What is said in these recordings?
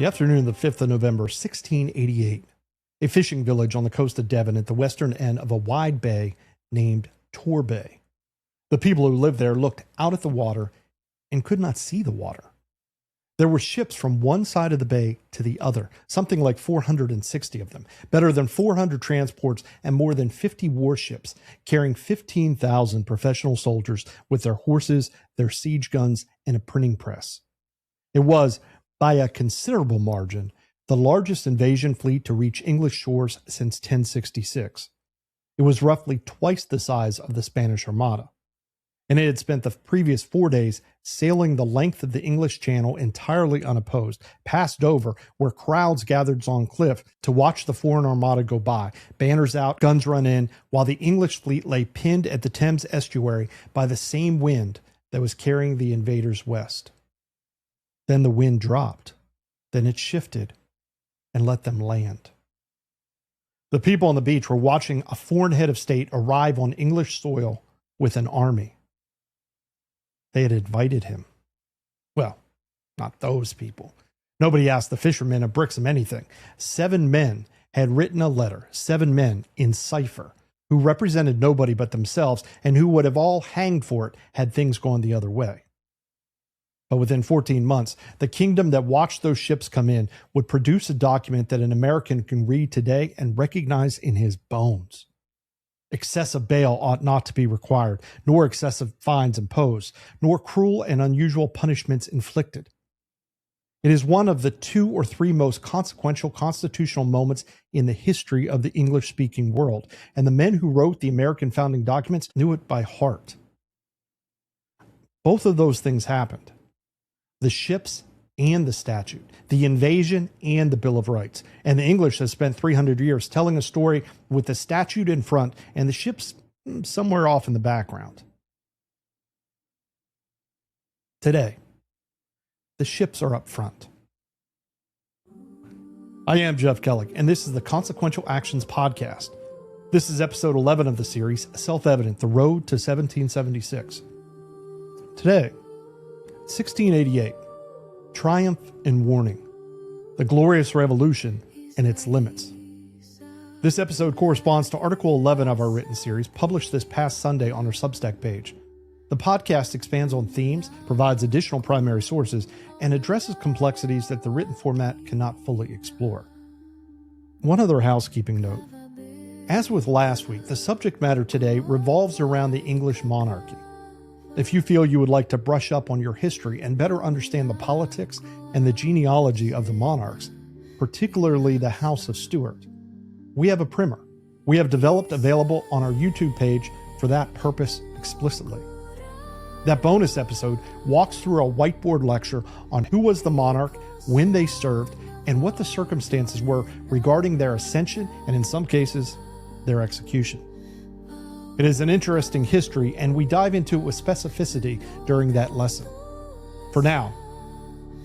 The afternoon of the 5th of November, 1688, a fishing village on the coast of Devon at the western end of a wide bay named Tor Bay. The people who lived there looked out at the water and could not see the water. There were ships from one side of the bay to the other, something like 460 of them, better than 400 transports and more than 50 warships, carrying 15,000 professional soldiers with their horses, their siege guns, and a printing press. It was, by a considerable margin, the largest invasion fleet to reach English shores since 1066. It was roughly twice the size of the Spanish Armada, and it had spent the previous 4 days sailing the length of the English Channel entirely unopposed, past Dover, where crowds gathered on cliff to watch the foreign armada go by, banners out, guns run in, while the English fleet lay pinned at the Thames estuary by the same wind that was carrying the invaders west. Then the wind dropped, then it shifted, and let them land. The people on the beach were watching a foreign head of state arrive on English soil with an army. They had invited him. Well, not those people. Nobody asked the fishermen of Brixham anything. 7 men had written a letter, 7 men in cipher, who represented nobody but themselves and who would have all hanged for it had things gone the other way. But within 14 months, the kingdom that watched those ships come in would produce a document that an American can read today and recognize in his bones. Excessive bail ought not to be required, nor excessive fines imposed, nor cruel and unusual punishments inflicted. It is one of the 2 or 3 most consequential constitutional moments in the history of the English-speaking world, and the men who wrote the American founding documents knew it by heart. Both of those things happened. The ships and the statute, the invasion and the Bill of Rights. And the English have spent 300 years telling a story with the statute in front and the ships somewhere off in the background. Today, the ships are up front. I am Jeff Kellick, and this is the Consequential Actions Podcast. This is episode 11 of the series, Self-Evident, The Road to 1776. Today, 1688, Triumph and Warning, the Glorious Revolution and its Limits. This episode corresponds to Article 11 of our written series, published this past Sunday on our Substack page. The podcast expands on themes, provides additional primary sources, and addresses complexities that the written format cannot fully explore. One other housekeeping note. As with last week, the subject matter today revolves around the English monarchy. If you feel you would like to brush up on your history and better understand the politics and the genealogy of the monarchs, particularly the House of Stuart, we have a primer we have developed available on our YouTube page for that purpose explicitly. That bonus episode walks through a whiteboard lecture on who was the monarch, when they served, and what the circumstances were regarding their ascension and, in some cases, their execution. It is an interesting history, and we dive into it with specificity during that lesson. For now,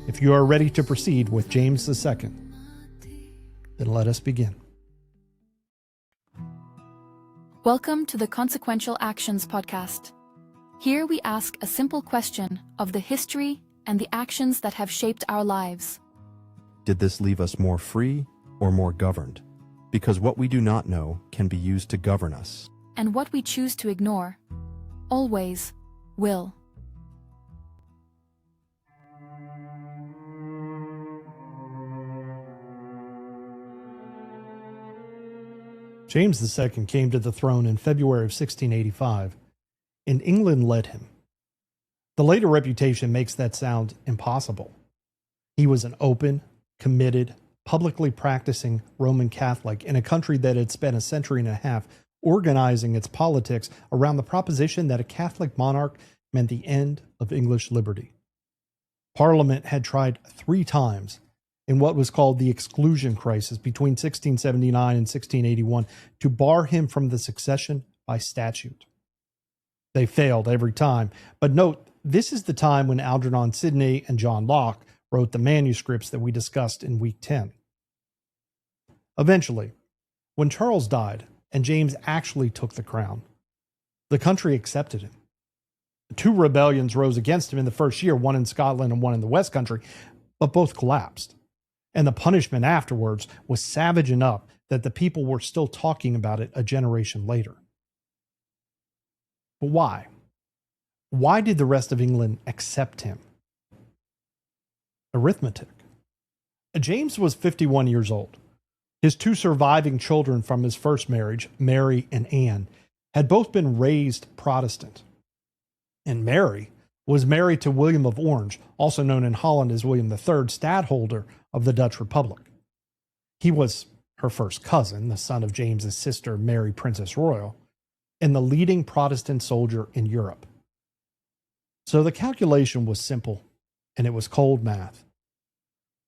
if you are ready to proceed with James II, then let us begin. Welcome to the Consequential Actions Podcast. Here we ask a simple question of the history and the actions that have shaped our lives. Did this leave us more free or more governed? Because what we do not know can be used to govern us. And what we choose to ignore always will. James II came to the throne in February of 1685, and England led him. The later reputation makes that sound impossible. He was an open, committed, publicly practicing Roman Catholic in a country that had spent a century and a half organizing its politics around the proposition that a Catholic monarch meant the end of English liberty. Parliament had tried 3 times in what was called the Exclusion Crisis between 1679 and 1681 to bar him from the succession by statute. They failed every time, but note, this is the time when Algernon Sidney and John Locke wrote the manuscripts that we discussed in week 10. Eventually, when Charles died, and James actually took the crown, the country accepted him. 2 rebellions rose against him in the first year, one in Scotland and one in the West Country, but both collapsed. And the punishment afterwards was savage enough that the people were still talking about it a generation later. But why? Why did the rest of England accept him? Arithmetic. James was 51 years old. His two surviving children from his first marriage, Mary and Anne, had both been raised Protestant. And Mary was married to William of Orange, also known in Holland as William III, stadtholder of the Dutch Republic. He was her first cousin, the son of James's sister, Mary, Princess Royal, and the leading Protestant soldier in Europe. So the calculation was simple, and it was cold math.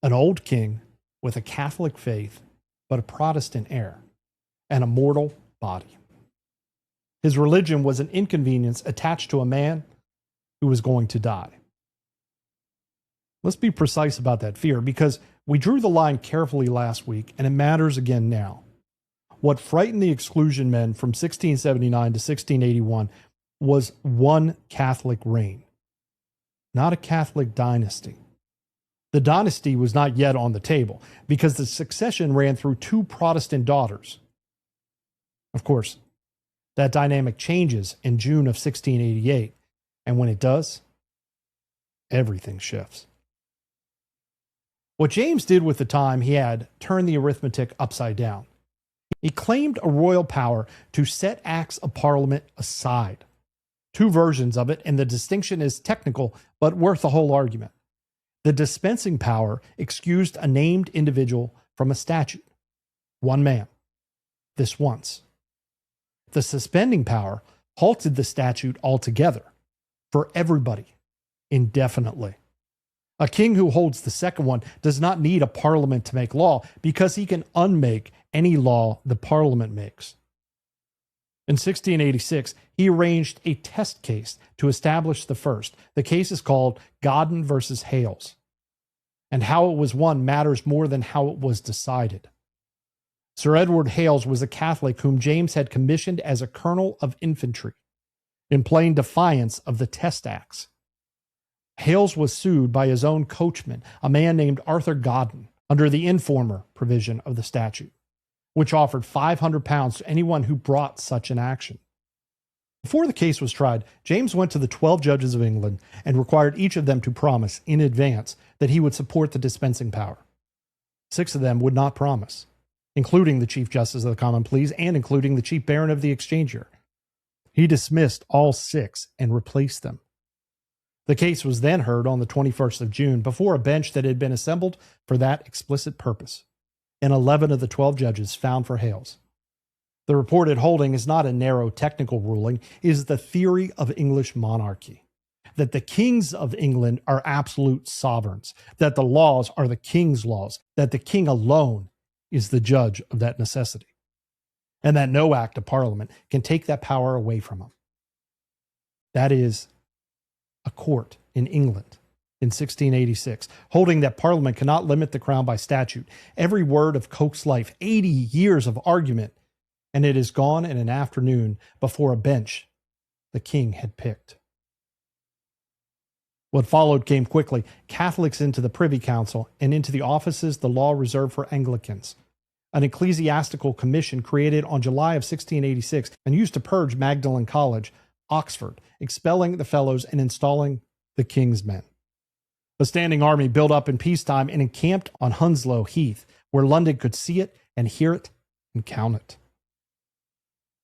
An old king with a Catholic faith, but a Protestant heir, and a mortal body. His religion was an inconvenience attached to a man who was going to die. Let's be precise about that fear, because we drew the line carefully last week, and it matters again now. What frightened the exclusion men from 1679 to 1681 was one Catholic reign, not a Catholic dynasty. The dynasty was not yet on the table because the succession ran through two Protestant daughters. Of course, that dynamic changes in June of 1688, and when it does, everything shifts. What James did with the time he had turned the arithmetic upside down. He claimed a royal power to set acts of parliament aside. Two versions of it, and the distinction is technical, but worth the whole argument. The dispensing power excused a named individual from a statute. One man. This once. The suspending power halted the statute altogether, for everybody, indefinitely. A king who holds the second one does not need a parliament to make law, because he can unmake any law the parliament makes. In 1686, he arranged a test case to establish the first. The case is called Godden versus Hales. And how it was won matters more than how it was decided. Sir Edward Hales was a Catholic whom James had commissioned as a colonel of infantry, in plain defiance of the Test Acts. Hales was sued by his own coachman, a man named Arthur Godden, under the informer provision of the statute, which offered £500 to anyone who brought such an action. Before the case was tried, James went to the 12 judges of England and required each of them to promise in advance that he would support the dispensing power. 6 of them would not promise, including the Chief Justice of the Common Pleas and including the Chief Baron of the Exchequer. He dismissed all 6 and replaced them. The case was then heard on the 21st of June before a bench that had been assembled for that explicit purpose, and 11 of the 12 judges found for Hales. The reported holding is not a narrow technical ruling, it is the theory of English monarchy, that the kings of England are absolute sovereigns, that the laws are the king's laws, that the king alone is the judge of that necessity, and that no act of parliament can take that power away from him. That is a court in England in 1686, holding that Parliament cannot limit the crown by statute. Every word of Coke's life, 80 years of argument, and it is gone in an afternoon before a bench the king had picked. What followed came quickly. Catholics into the Privy Council and into the offices the law reserved for Anglicans. An ecclesiastical commission created on July of 1686 and used to purge Magdalen College, Oxford, expelling the fellows and installing the king's men. A standing army built up in peacetime and encamped on Hounslow Heath, where London could see it and hear it and count it.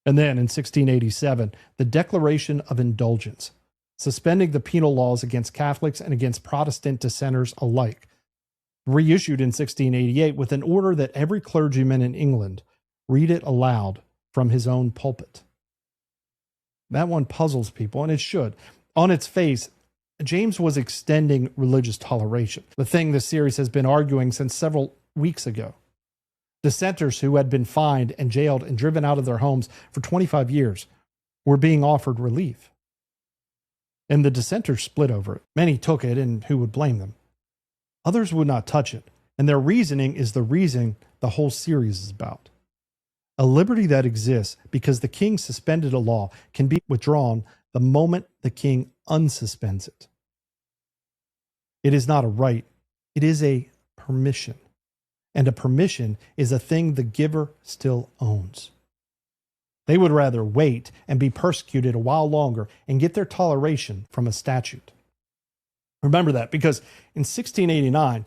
And then in 1687, the Declaration of Indulgence, suspending the penal laws against Catholics and against Protestant dissenters alike, reissued in 1688 with an order that every clergyman in England read it aloud from his own pulpit. That one puzzles people, and it should. On its face, James was extending religious toleration, the thing this series has been arguing since several weeks ago. Dissenters who had been fined and jailed and driven out of their homes for 25 years were being offered relief. And the dissenters split over it. Many took it, and who would blame them? Others would not touch it, and their reasoning is the reason the whole series is about. A liberty that exists because the king suspended a law can be withdrawn the moment the king unsuspends it. It is not a right, it is a permission. and a permission is a thing the giver still owns. They would rather wait and be persecuted a while longer and get their toleration from a statute. Remember that, because in 1689,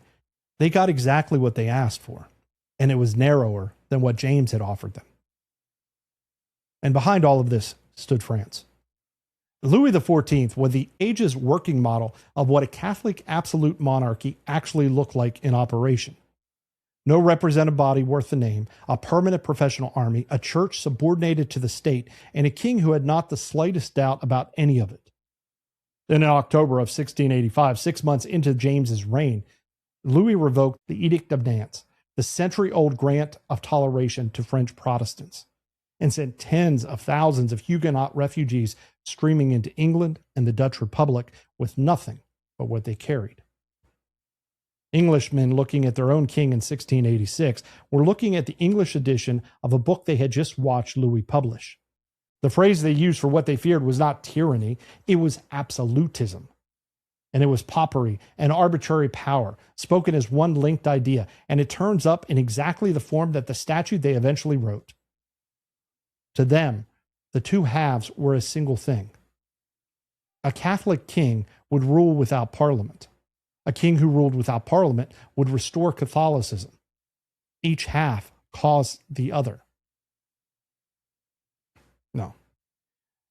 they got exactly what they asked for, and it was narrower than what James had offered them. And behind all of this stood France. Louis XIV was the age's working model of what a Catholic absolute monarchy actually looked like in operation. No representative body worth the name, a permanent professional army, a church subordinated to the state, and a king who had not the slightest doubt about any of it. Then in October of 1685, 6 months into James's reign, Louis revoked the Edict of Nantes, the century-old grant of toleration to French Protestants, and sent tens of thousands of Huguenot refugees streaming into England and the Dutch Republic with nothing but what they carried. Englishmen looking at their own king in 1686 were looking at the English edition of a book they had just watched Louis publish. The phrase they used for what they feared was not tyranny, it was absolutism. And it was popery and arbitrary power, spoken as one linked idea, and it turns up in exactly the form that the statute they eventually wrote. To them, the two halves were a single thing. A Catholic king would rule without parliament. A king who ruled without parliament would restore Catholicism. Each half caused the other. No.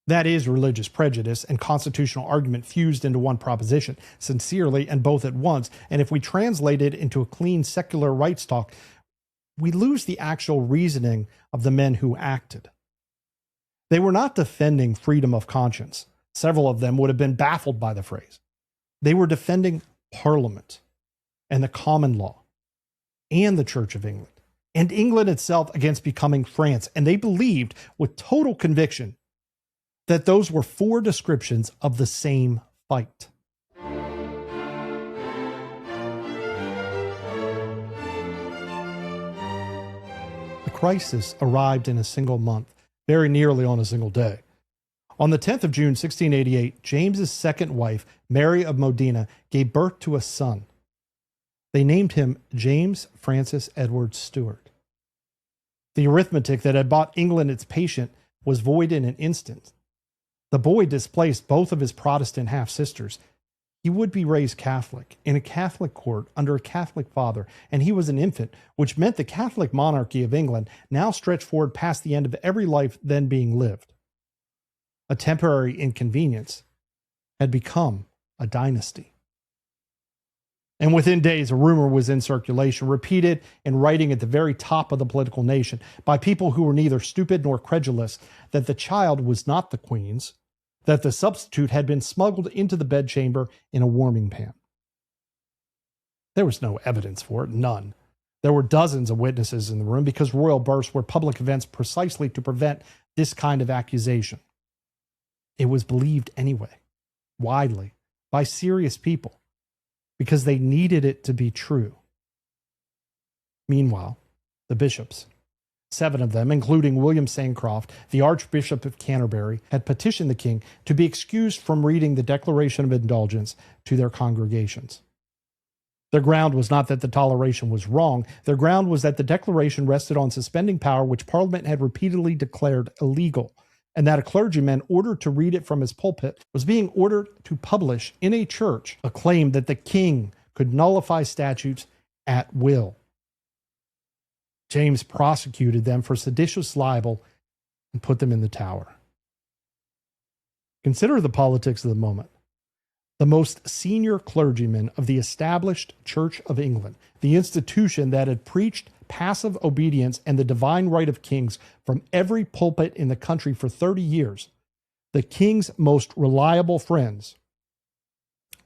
That is religious prejudice and constitutional argument fused into one proposition, sincerely and both at once. And if we translate it into a clean secular rights talk, we lose the actual reasoning of the men who acted. They were not defending freedom of conscience. Several of them would have been baffled by the phrase. They were defending Parliament and the common law and the Church of England and England itself against becoming France. And they believed with total conviction that those were four descriptions of the same fight. The crisis arrived in a single month, very nearly on a single day. On the 10th of June, 1688, James's second wife, Mary of Modena, gave birth to a son. They named him James Francis Edward Stuart. The arithmetic that had bought England its patient was void in an instant. The boy displaced both of his Protestant half-sisters. He would be raised Catholic, in a Catholic court, under a Catholic father, and he was an infant, which meant the Catholic monarchy of England now stretched forward past the end of every life then being lived. A temporary inconvenience had become a dynasty. And within days, a rumor was in circulation, repeated in writing at the very top of the political nation, by people who were neither stupid nor credulous, that the child was not the queen's, that the substitute had been smuggled into the bedchamber in a warming pan. There was no evidence for it, none. There were dozens of witnesses in the room because royal births were public events precisely to prevent this kind of accusation. It was believed anyway, widely, by serious people, because they needed it to be true. Meanwhile, the bishops, 7 of them, including William Sancroft, the Archbishop of Canterbury, had petitioned the king to be excused from reading the Declaration of Indulgence to their congregations. Their ground was not that the toleration was wrong. Their ground was that the declaration rested on suspending power which Parliament had repeatedly declared illegal, and that a clergyman ordered to read it from his pulpit was being ordered to publish in a church a claim that the king could nullify statutes at will. James prosecuted them for seditious libel and put them in the Tower. Consider the politics of the moment. The most senior clergyman of the established Church of England, the institution that had preached passive obedience and the divine right of kings from every pulpit in the country for 30 years, the king's most reliable friends,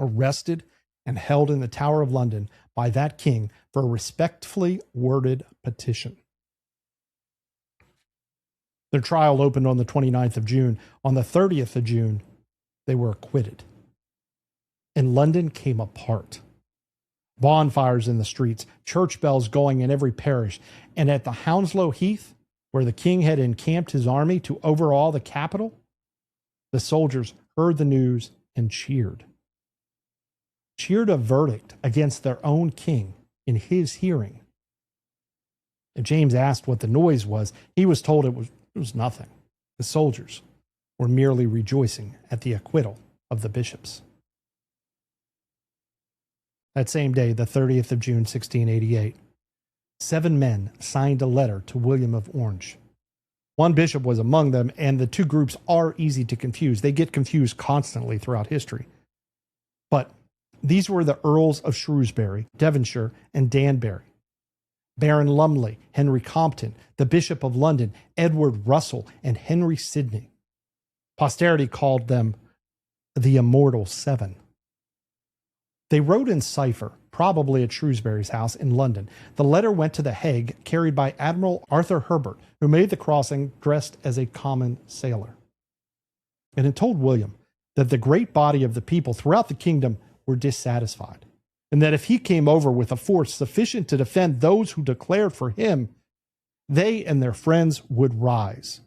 arrested and held in the Tower of London by that king for a respectfully worded petition. Their trial opened on the 29th of June. On the 30th of June, they were acquitted. And London came apart. Bonfires in the streets, church bells going in every parish, and at the Hounslow Heath, where the king had encamped his army to overawe the capital, the soldiers heard the news and cheered. Cheered a verdict against their own king in his hearing. If James asked what the noise was, he was told it was nothing. The soldiers were merely rejoicing at the acquittal of the bishops. That same day, the 30th of June, 1688, 7 men signed a letter to William of Orange. One bishop was among them, and the two groups are easy to confuse. They get confused constantly throughout history. But these were the Earls of Shrewsbury, Devonshire, and Danbury, Baron Lumley, Henry Compton, the Bishop of London, Edward Russell, and Henry Sidney. Posterity called them the Immortal Seven. They wrote in cipher, probably at Shrewsbury's house in London. The letter went to The Hague, carried by Admiral Arthur Herbert, who made the crossing dressed as a common sailor. And it told William that the great body of the people throughout the kingdom were dissatisfied, and that if he came over with a force sufficient to defend those who declared for him, they and their friends would rise.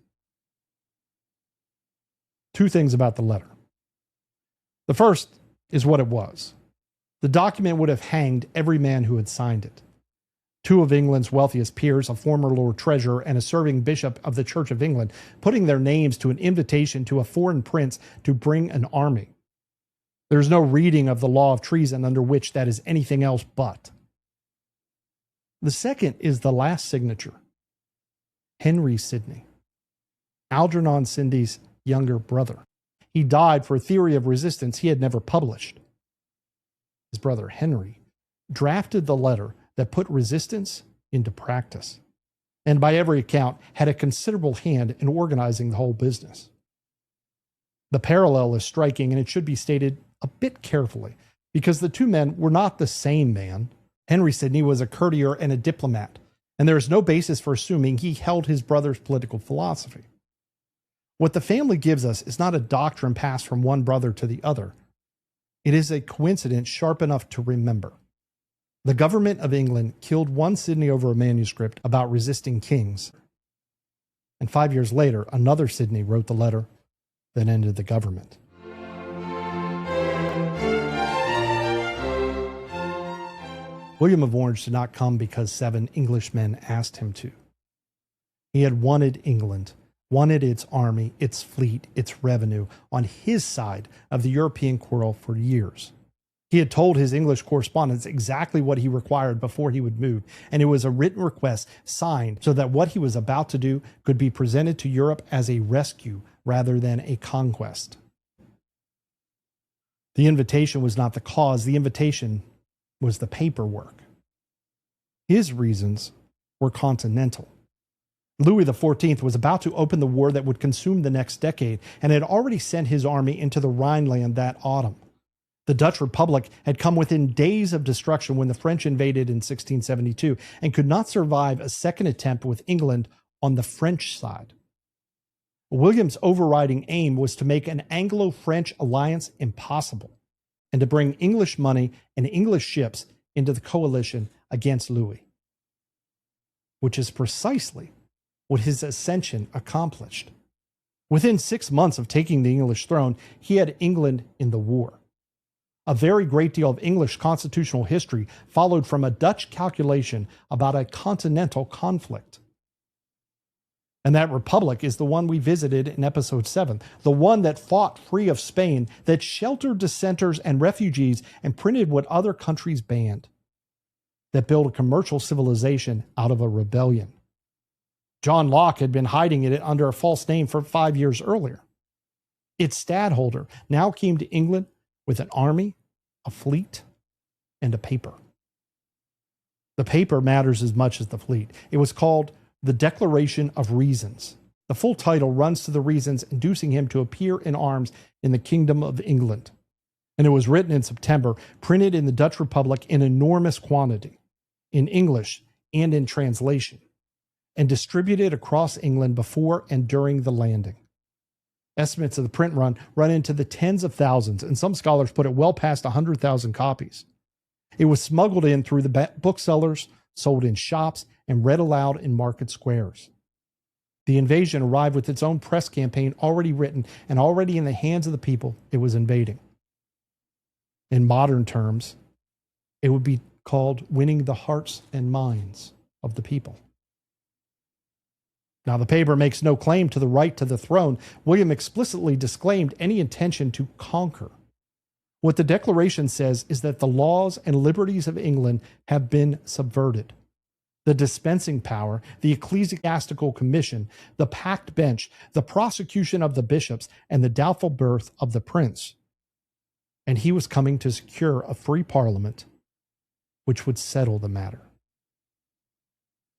2 things about the letter. The first is what it was. The document would have hanged every man who had signed it. 2 of England's wealthiest peers, a former Lord Treasurer and a serving bishop of the Church of England, putting their names to an invitation to a foreign prince to bring an army. There is no reading of the law of treason under which that is anything else but. The second is the last signature. Henry Sidney, Algernon Sidney's younger brother. He died for a theory of resistance he had never published. His brother Henry drafted the letter that put resistance into practice, and by every account had a considerable hand in organizing the whole business. The parallel is striking, and it should be stated a bit carefully, because the 2 men were not the same man. Henry Sidney was a courtier and a diplomat, and there is no basis for assuming he held his brother's political philosophy. What the family gives us is not a doctrine passed from one brother to the other. It is a coincidence sharp enough to remember. The government of England killed one Sidney over a manuscript about resisting kings. And 5 years later, another Sidney wrote the letter that ended the government. William of Orange did not come because 7 Englishmen asked him to. He had wanted England, wanted its army, its fleet, its revenue on his side of the European quarrel for years. He had told his English correspondents exactly what he required before he would move, and it was a written request signed so that what he was about to do could be presented to Europe as a rescue rather than a conquest. The invitation was not the cause, the invitation was the paperwork. His reasons were continental. Louis XIV was about to open the war that would consume the next decade and had already sent his army into the Rhineland that autumn. The Dutch Republic had come within days of destruction when the French invaded in 1672 and could not survive a second attempt with England on the French side. William's overriding aim was to make an Anglo-French alliance impossible and to bring English money and English ships into the coalition against Louis, which is precisely what his ascension accomplished. Within 6 months of taking the English throne, he had England in the war. A very great deal of English constitutional history followed from a Dutch calculation about a continental conflict. And that republic is the one we visited in episode 7, the one that fought free of Spain, that sheltered dissenters and refugees and printed what other countries banned, that built a commercial civilization out of a rebellion. John Locke had been hiding it under a false name for 5 years earlier. Its stadtholder now came to England with an army, a fleet, and a paper. The paper matters as much as the fleet. It was called the Declaration of Reasons. The full title runs to the reasons inducing him to appear in arms in the Kingdom of England. And it was written in September, printed in the Dutch Republic in enormous quantity, in English and in translation, and distributed across England before and during the landing. Estimates of the print run into the tens of thousands, and some scholars put it well past 100,000 copies. It was smuggled in through the booksellers, sold in shops, and read aloud in market squares. The invasion arrived with its own press campaign already written and already in the hands of the people it was invading. In modern terms, it would be called winning the hearts and minds of the people. Now, the paper makes no claim to the right to the throne. William explicitly disclaimed any intention to conquer. What the Declaration says is that the laws and liberties of England have been subverted. The dispensing power, the ecclesiastical commission, the packed bench, the prosecution of the bishops, and the doubtful birth of the prince. And he was coming to secure a free parliament which would settle the matter.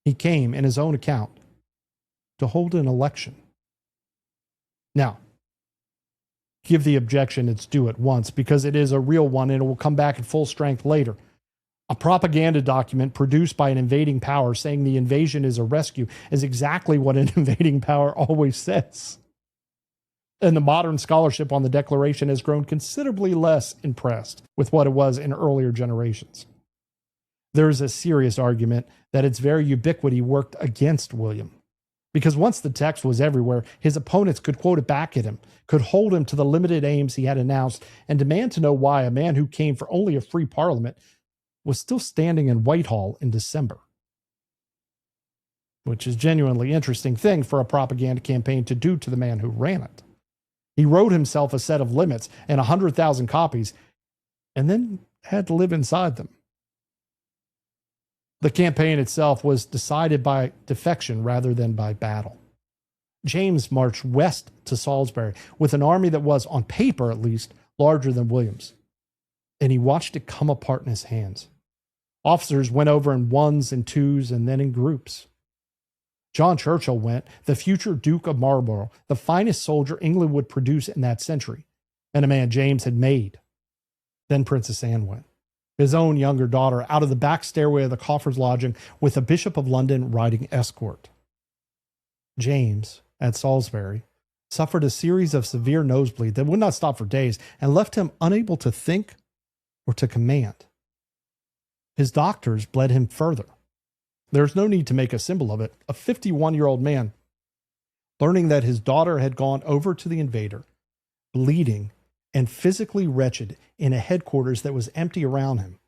He came, in his own account, to hold an election. Now, give the objection its due at once, because it is a real one and it will come back at full strength later. A propaganda document produced by an invading power saying the invasion is a rescue is exactly what an invading power always says. And the modern scholarship on the Declaration has grown considerably less impressed with what it was in earlier generations. There is a serious argument that its very ubiquity worked against William. Because once the text was everywhere, his opponents could quote it back at him, could hold him to the limited aims he had announced, and demand to know why a man who came for only a free parliament was still standing in Whitehall in December. Which is a genuinely interesting thing for a propaganda campaign to do to the man who ran it. He wrote himself a set of limits and 100,000 copies, and then had to live inside them. The campaign itself was decided by defection rather than by battle. James marched west to Salisbury with an army that was, on paper at least, larger than William's, and he watched it come apart in his hands. Officers went over in ones and twos and then in groups. John Churchill went, the future Duke of Marlborough, the finest soldier England would produce in that century, and a man James had made. Then Princess Anne went, his own younger daughter, out of the back stairway of the Coffers lodging with the Bishop of London riding escort. James, at Salisbury, suffered a series of severe nosebleeds that would not stop for days and left him unable to think or to command. His doctors bled him further. There's no need to make a symbol of it. A 51-year-old man, learning that his daughter had gone over to the invader, bleeding and physically wretched in a headquarters that was empty around him,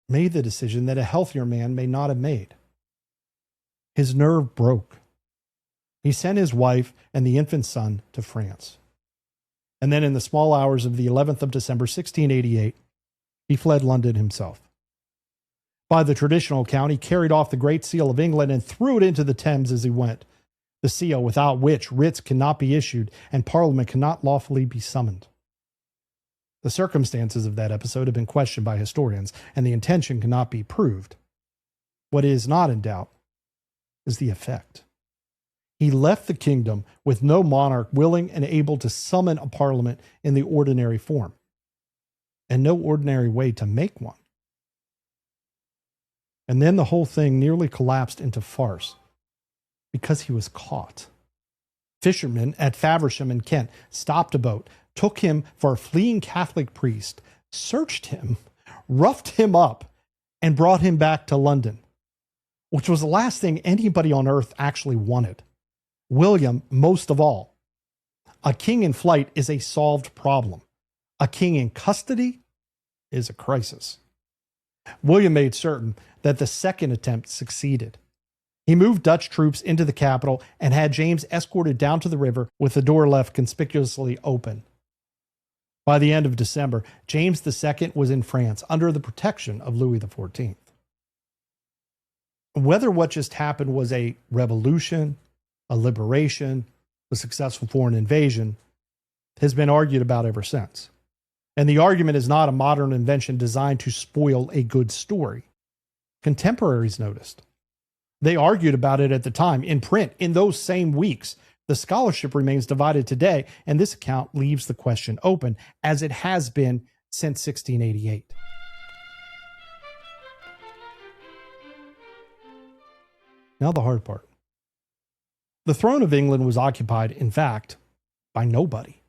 made the decision that a healthier man may not have made. His nerve broke. He sent his wife and the infant son to France. And then in the small hours of the 11th of December, 1688, he fled London himself. By the traditional account, he carried off the Great Seal of England and threw it into the Thames as he went, the seal without which writs cannot be issued and Parliament cannot lawfully be summoned. The circumstances of that episode have been questioned by historians, and the intention cannot be proved. What is not in doubt is the effect. He left the kingdom with no monarch willing and able to summon a parliament in the ordinary form, and no ordinary way to make one. And then the whole thing nearly collapsed into farce because he was caught. Fishermen at Faversham in Kent stopped a boat, took him for a fleeing Catholic priest, searched him, roughed him up, and brought him back to London, which was the last thing anybody on earth actually wanted. William, most of all. A king in flight is a solved problem. A king in custody is a crisis. William made certain that the second attempt succeeded. He moved Dutch troops into the capital and had James escorted down to the river with the door left conspicuously open. By the end of December, James II was in France under the protection of Louis XIV. Whether what just happened was a revolution, a liberation, a successful foreign invasion, has been argued about ever since. And the argument is not a modern invention designed to spoil a good story. Contemporaries noticed. They argued about it at the time, in print, in those same weeks. The scholarship remains divided today, and this account leaves the question open, as it has been since 1688. Now the hard part. The throne of England was occupied, in fact, by nobody,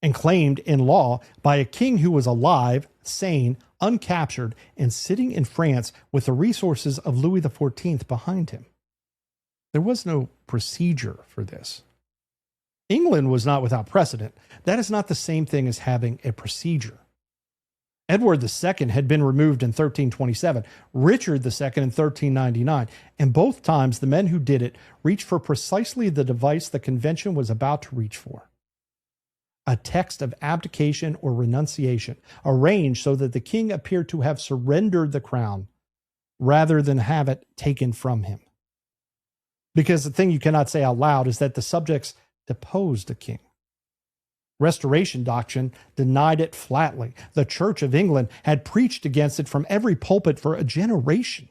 and claimed in law by a king who was alive, sane, uncaptured, and sitting in France with the resources of Louis XIV behind him. There was no procedure for this. England was not without precedent. That is not the same thing as having a procedure. Edward II had been removed in 1327, Richard II in 1399, and both times the men who did it reached for precisely the device the convention was about to reach for: a text of abdication or renunciation, arranged so that the king appeared to have surrendered the crown rather than have it taken from him. Because the thing you cannot say out loud is that the subjects deposed a king. Restoration doctrine denied it flatly. The Church of England had preached against it from every pulpit for a generation.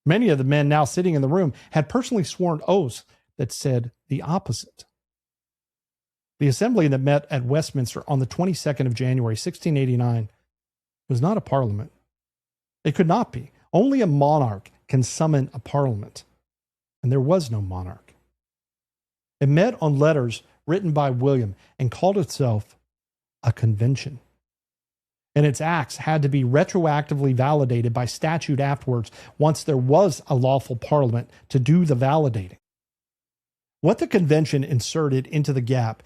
Many of the men now sitting in the room had personally sworn oaths that said the opposite. The assembly that met at Westminster on the 22nd of January, 1689, was not a parliament. It could not be. Only a monarch can summon a parliament. And there was no monarch. It met on letters written by William and called itself a convention. And its acts had to be retroactively validated by statute afterwards once there was a lawful parliament to do the validating. What the convention inserted into the gap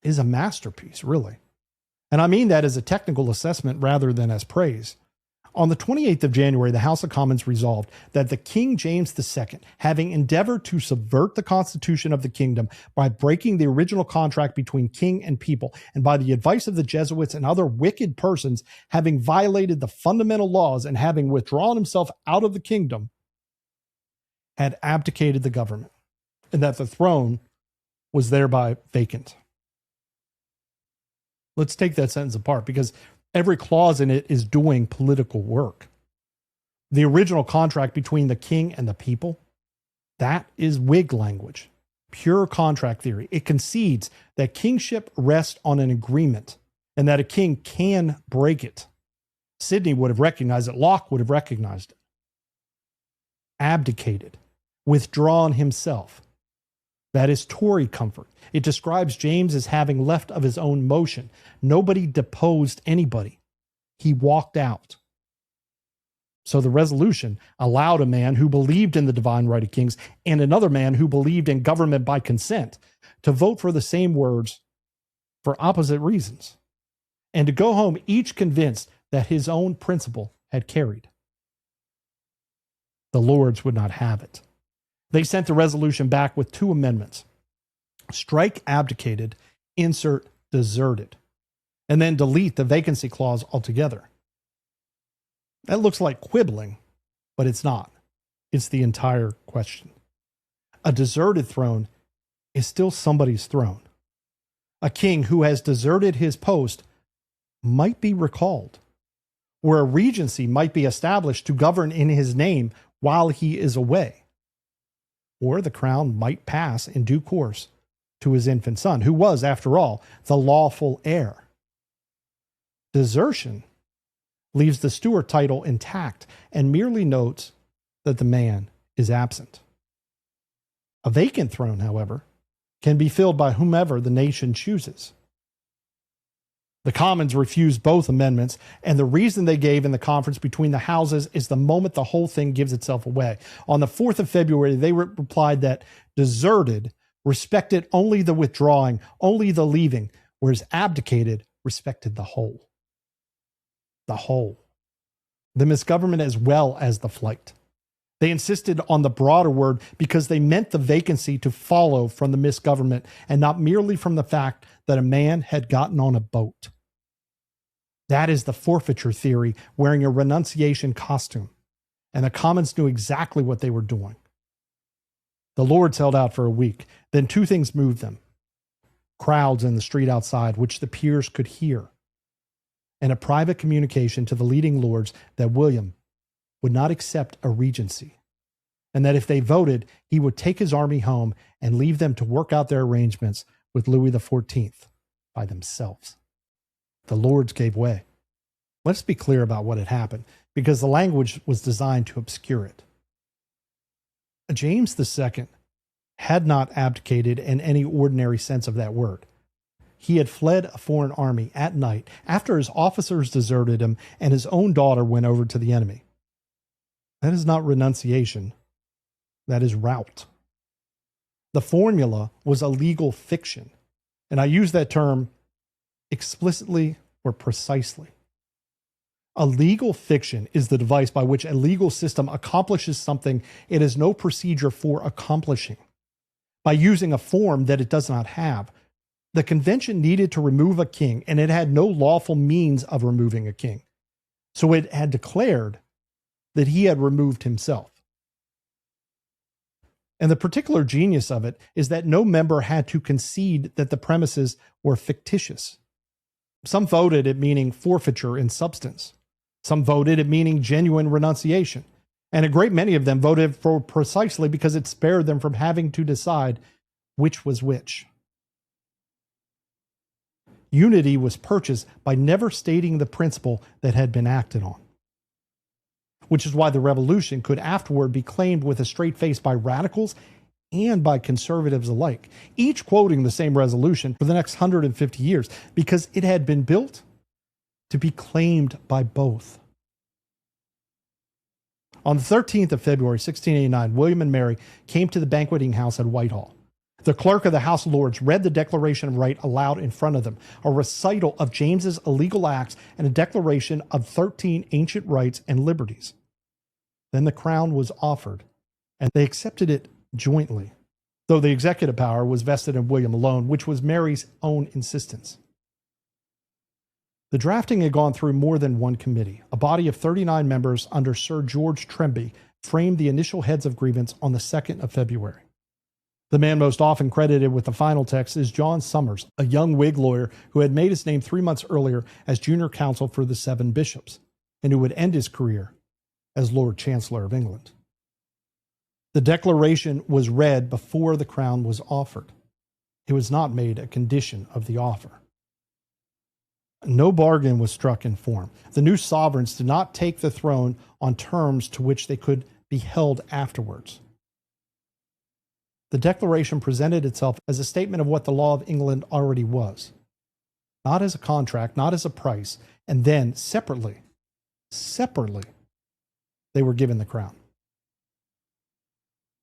is a masterpiece, really. And I mean that as a technical assessment rather than as praise. On the 28th of January, the House of Commons resolved that the King James II, having endeavored to subvert the constitution of the kingdom by breaking the original contract between king and people, and by the advice of the Jesuits and other wicked persons, having violated the fundamental laws and having withdrawn himself out of the kingdom, had abdicated the government, and that the throne was thereby vacant. Let's take that sentence apart, because every clause in it is doing political work. The original contract between the king and the people, that is Whig language, pure contract theory. It concedes that kingship rests on an agreement and that a king can break it. Sidney would have recognized it. Locke would have recognized it. Abdicated, withdrawn himself. That is Tory comfort. It describes James as having left of his own motion. Nobody deposed anybody. He walked out. So the resolution allowed a man who believed in the divine right of kings and another man who believed in government by consent to vote for the same words for opposite reasons, and to go home each convinced that his own principle had carried. The Lords would not have it. They sent the resolution back with two amendments. Strike abdicated, insert deserted, and then delete the vacancy clause altogether. That looks like quibbling, but it's not. It's the entire question. A deserted throne is still somebody's throne. A king who has deserted his post might be recalled, or a regency might be established to govern in his name while he is away. Or the crown might pass in due course to his infant son, who was, after all, the lawful heir. Desertion leaves the steward title intact and merely notes that the man is absent. A vacant throne, however, can be filled by whomever the nation chooses. The Commons refused both amendments, and the reason they gave in the conference between the houses is the moment the whole thing gives itself away. On the 4th of February, they replied that deserted respected only the withdrawing, only the leaving, whereas abdicated respected the whole. The whole. The misgovernment as well as the flight. They insisted on the broader word because they meant the vacancy to follow from the misgovernment and not merely from the fact that a man had gotten on a boat. That is the forfeiture theory wearing a renunciation costume. And the Commons knew exactly what they were doing. The Lords held out for a week. Then two things moved them. Crowds in the street outside, which the peers could hear, and a private communication to the leading lords that William would not accept a regency, and that if they voted, he would take his army home and leave them to work out their arrangements with Louis XIV by themselves. The Lords gave way. Let's be clear about what had happened, because the language was designed to obscure it. James II had not abdicated in any ordinary sense of that word. He had fled a foreign army at night after his officers deserted him and his own daughter went over to the enemy. That is not renunciation. That is rout. The formula was a legal fiction, and I use that term explicitly or precisely. A legal fiction is the device by which a legal system accomplishes something it has no procedure for accomplishing. By using a form that it does not have, the convention needed to remove a king, and it had no lawful means of removing a king. So it had declared that he had removed himself. And the particular genius of it is that no member had to concede that the premises were fictitious. Some voted it meaning forfeiture in substance. Some voted it meaning genuine renunciation. And a great many of them voted for precisely because it spared them from having to decide which was which. Unity was purchased by never stating the principle that had been acted on, which is why the revolution could afterward be claimed with a straight face by radicals and by conservatives alike, each quoting the same resolution for the next 150 years, because it had been built to be claimed by both. On the 13th of February, 1689, William and Mary came to the banqueting house at Whitehall. The clerk of the House of Lords read the Declaration of Right aloud in front of them, a recital of James's illegal acts and a declaration of 13 ancient rights and liberties. Then the crown was offered, and they accepted it jointly, though the executive power was vested in William alone, which was Mary's own insistence. The drafting had gone through more than one committee. A body of 39 members under Sir George Tremby framed the initial heads of grievance on the 2nd of February. The man most often credited with the final text is John Somers, a young Whig lawyer who had made his name 3 months earlier as junior counsel for the 7 bishops, and who would end his career as Lord Chancellor of England. The declaration was read before the crown was offered. It was not made a condition of the offer. No bargain was struck in form. The new sovereigns did not take the throne on terms to which they could be held afterwards. The declaration presented itself as a statement of what the law of England already was, not as a contract, not as a price, and then separately, they were given the crown.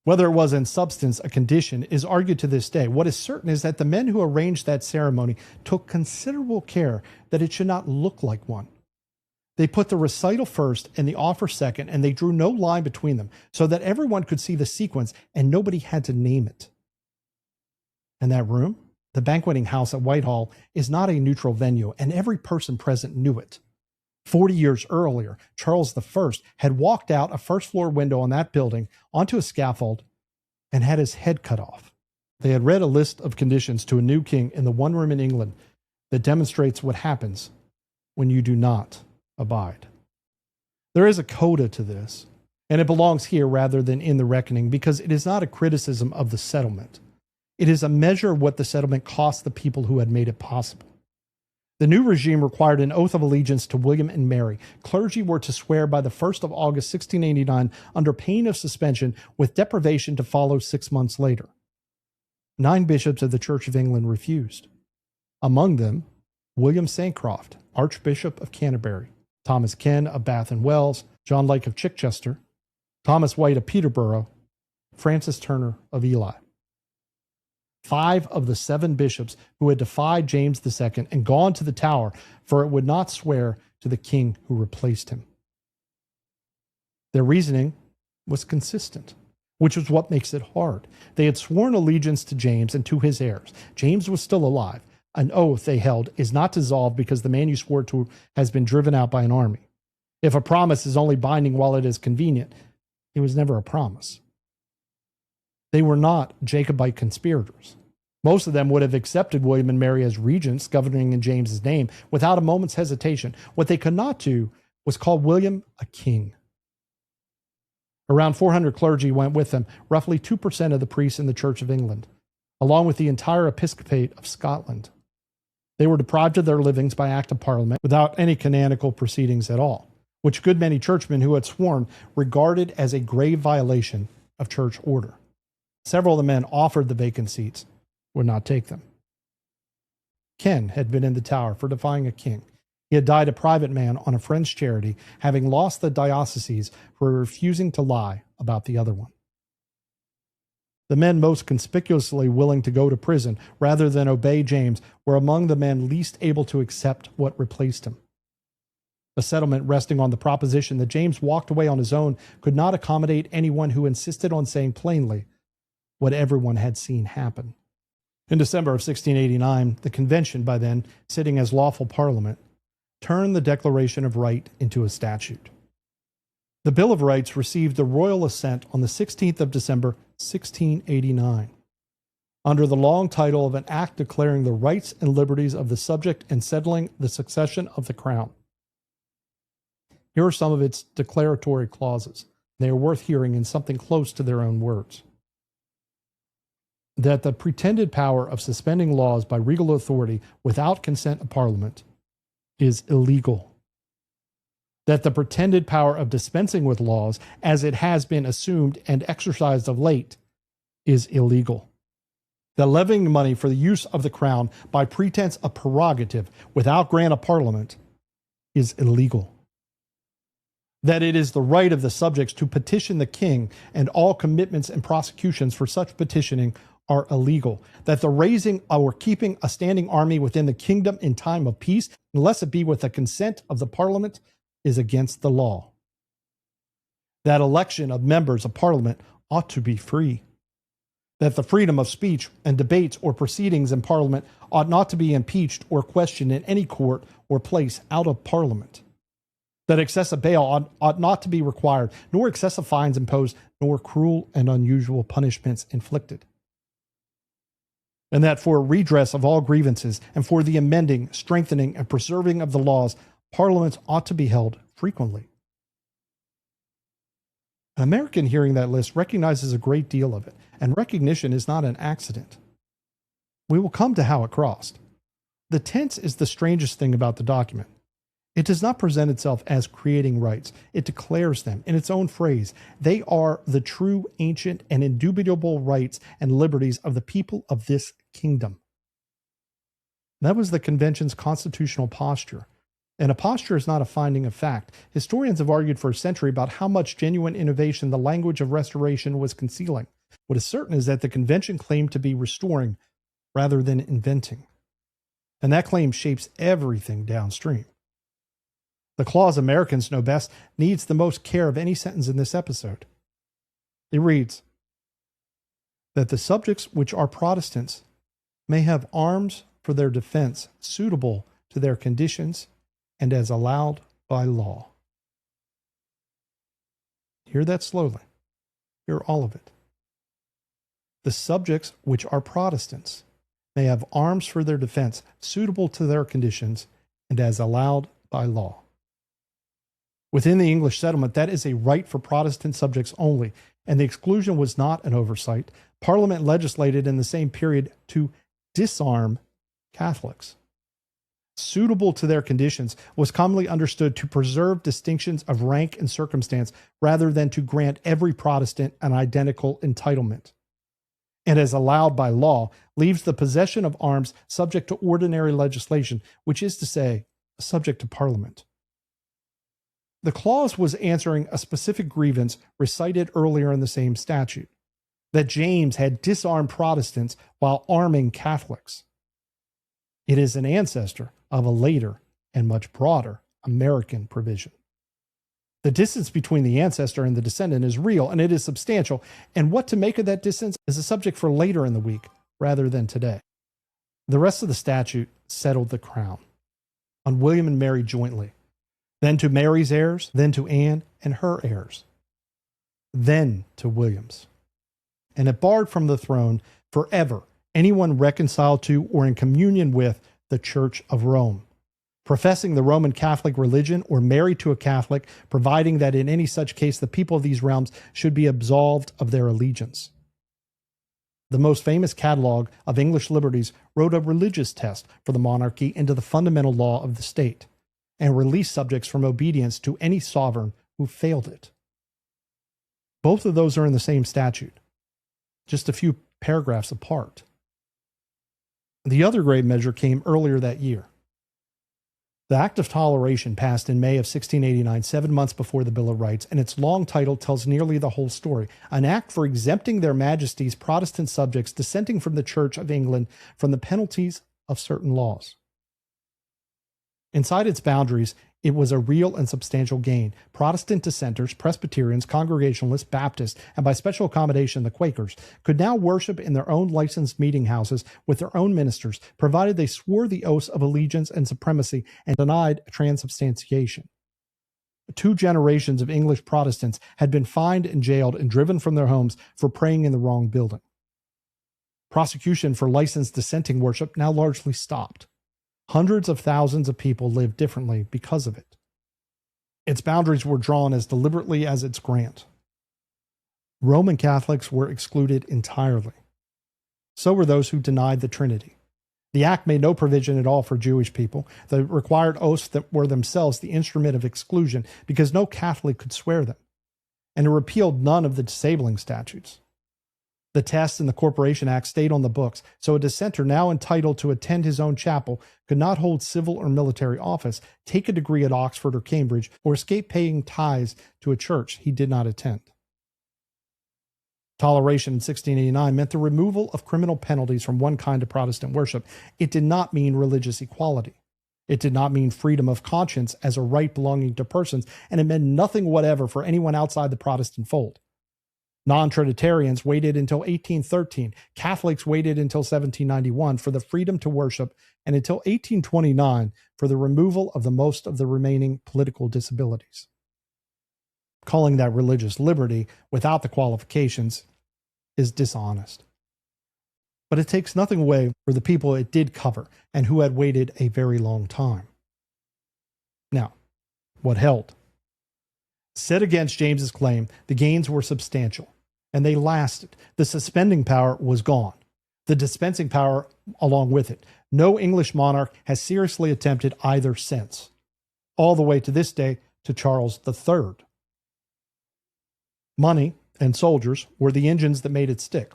Whether it was in substance a condition is argued to this day. What is certain is that the men who arranged that ceremony took considerable care that it should not look like one. They put the recital first and the offer second, and they drew no line between them so that everyone could see the sequence and nobody had to name it. And that room, the banqueting house at Whitehall, is not a neutral venue, and every person present knew it. 40 years earlier, Charles I had walked out a first-floor window on that building onto a scaffold and had his head cut off. They had read a list of conditions to a new king in the one room in England that demonstrates what happens when you do not abide. There is a coda to this, and it belongs here rather than in the reckoning, because it is not a criticism of the settlement. It is a measure of what the settlement cost the people who had made it possible. The new regime required an oath of allegiance to William and Mary. Clergy were to swear by the 1st of August, 1689, under pain of suspension, with deprivation to follow 6 months later. 9 bishops of the Church of England refused. Among them, William Sancroft, Archbishop of Canterbury, Thomas Ken of Bath and Wells, John Lake of Chichester, Thomas White of Peterborough, Francis Turner of Ely. 5 of the 7 bishops who had defied James II and gone to the Tower, for it would not swear to the king who replaced him. Their reasoning was consistent, which is what makes it hard. They had sworn allegiance to James and to his heirs. James was still alive. An oath, they held, is not dissolved because the man you swore to has been driven out by an army. If a promise is only binding while it is convenient, it was never a promise. They were not Jacobite conspirators. Most of them would have accepted William and Mary as regents governing in James's name without a moment's hesitation. What they could not do was call William a king. Around 400 clergy went with them, roughly 2% of the priests in the Church of England, along with the entire episcopate of Scotland. They were deprived of their livings by Act of Parliament without any canonical proceedings at all, which a good many churchmen who had sworn regarded as a grave violation of church order. Several of the men offered the vacant seats, would not take them. Ken had been in the Tower for defying a king. He had died a private man on a friend's charity, having lost the diocese for refusing to lie about the other one. The men most conspicuously willing to go to prison rather than obey James were among the men least able to accept what replaced him. A settlement resting on the proposition that James walked away on his own could not accommodate anyone who insisted on saying plainly what everyone had seen happen. In December of 1689, the Convention, by then sitting as lawful Parliament, turned the Declaration of Right into a statute. The Bill of Rights received the royal assent on the 16th of December, 1689, under the long title of an act declaring the rights and liberties of the subject and settling the succession of the crown. Here are some of its declaratory clauses. They are worth hearing in something close to their own words. That the pretended power of suspending laws by regal authority without consent of Parliament is illegal. That the pretended power of dispensing with laws, as it has been assumed and exercised of late, is illegal. That levying money for the use of the crown by pretense of prerogative without grant of Parliament is illegal. That it is the right of the subjects to petition the king, and all commitments and prosecutions for such petitioning are illegal. That the raising or keeping a standing army within the kingdom in time of peace, unless it be with the consent of the Parliament, is against the law. That election of members of Parliament ought to be free. That the freedom of speech and debates or proceedings in Parliament ought not to be impeached or questioned in any court or place out of Parliament. That excessive bail ought not to be required, nor excessive fines imposed, nor cruel and unusual punishments inflicted. And that for redress of all grievances and for the amending, strengthening, and preserving of the laws, parliaments ought to be held frequently. An American hearing that list recognizes a great deal of it, and recognition is not an accident. We will come to how it crossed. The tense is the strangest thing about the document. It does not present itself as creating rights. It declares them in its own phrase. They are the true, ancient, and indubitable rights and liberties of the people of this kingdom. That was the convention's constitutional posture. And a posture is not a finding of fact. Historians have argued for a century about how much genuine innovation the language of restoration was concealing. What is certain is that the convention claimed to be restoring rather than inventing. And that claim shapes everything downstream. The clause Americans know best needs the most care of any sentence in this episode. It reads, that the subjects which are Protestants may have arms for their defense suitable to their conditions and as allowed by law. Hear that slowly. Hear all of it. The subjects which are Protestants may have arms for their defense suitable to their conditions and as allowed by law. Within the English settlement, that is a right for Protestant subjects only, and the exclusion was not an oversight. Parliament legislated in the same period to disarm Catholics. Suitable to their conditions was commonly understood to preserve distinctions of rank and circumstance rather than to grant every Protestant an identical entitlement. And as allowed by law, leaves the possession of arms subject to ordinary legislation, which is to say, subject to Parliament. The clause was answering a specific grievance recited earlier in the same statute, that James had disarmed Protestants while arming Catholics. It is an ancestor of a later and much broader American provision. The distance between the ancestor and the descendant is real, and it is substantial, and what to make of that distance is a subject for later in the week rather than today. The rest of the statute settled the crown on William and Mary jointly, then to Mary's heirs, then to Anne and her heirs, then to William's. And it barred from the throne forever anyone reconciled to or in communion with the Church of Rome, professing the Roman Catholic religion or married to a Catholic, providing that in any such case the people of these realms should be absolved of their allegiance. The most famous catalog of English liberties wrote a religious test for the monarchy into the fundamental law of the state, and release subjects from obedience to any sovereign who failed it. Both of those are in the same statute, just a few paragraphs apart. The other great measure came earlier that year. The Act of Toleration passed in May of 1689, 7 months before the Bill of Rights, and its long title tells nearly the whole story. An act for exempting their majesties' Protestant subjects dissenting from the Church of England from the penalties of certain laws. Inside its boundaries, It was a real and substantial gain. Protestant dissenters, Presbyterians, Congregationalists, Baptists, and by special accommodation the Quakers, could now worship in their own licensed meeting houses with their own ministers, provided they swore the oaths of allegiance and supremacy and denied transubstantiation. 2 generations of English Protestants had been fined and jailed and driven from their homes for praying in the wrong building. Prosecution for licensed dissenting worship now largely stopped. Hundreds of thousands of people lived differently because of it. Its boundaries were drawn as deliberately as its grant. Roman Catholics were excluded entirely. So were those who denied the Trinity. The act made no provision at all for Jewish people. The required oaths that were themselves the instrument of exclusion because no Catholic could swear them. And it repealed none of the disabling statutes. The Test and the Corporation Act stayed on the books, so a dissenter now entitled to attend his own chapel could not hold civil or military office, take a degree at Oxford or Cambridge, or escape paying tithes to a church he did not attend. Toleration in 1689 meant the removal of criminal penalties from one kind of Protestant worship. It did not mean religious equality. It did not mean freedom of conscience as a right belonging to persons, and it meant nothing whatever for anyone outside the Protestant fold. Non-Trinitarians waited until 1813. Catholics waited until 1791 for the freedom to worship, and until 1829 for the removal of the most of the remaining political disabilities. Calling that religious liberty without the qualifications is dishonest. But it takes nothing away for the people it did cover and who had waited a very long time. Now, what held? Set against James's claim, the gains were substantial, and they lasted. The suspending power was gone. The dispensing power along with it. No English monarch has seriously attempted either since, all the way to this day to Charles III. Money and soldiers were the engines that made it stick,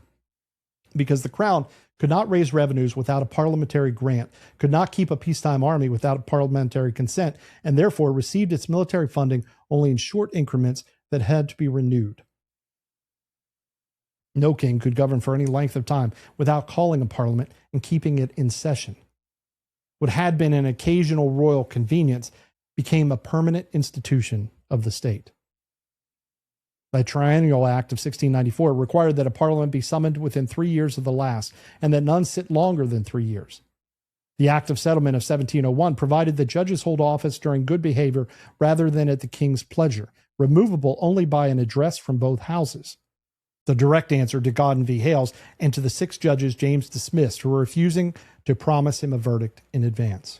because the crown could not raise revenues without a parliamentary grant, could not keep a peacetime army without a parliamentary consent, and therefore received its military funding only in short increments that had to be renewed. No king could govern for any length of time without calling a parliament and keeping it in session. What had been an occasional royal convenience became a permanent institution of the state. The Triennial Act of 1694 required that a parliament be summoned within 3 years of the last, and that none sit longer than 3 years. The Act of Settlement of 1701 provided that judges hold office during good behavior rather than at the king's pleasure, removable only by an address from both houses. The direct answer to Godden v. Hales and to the 6 judges James dismissed who were refusing to promise him a verdict in advance.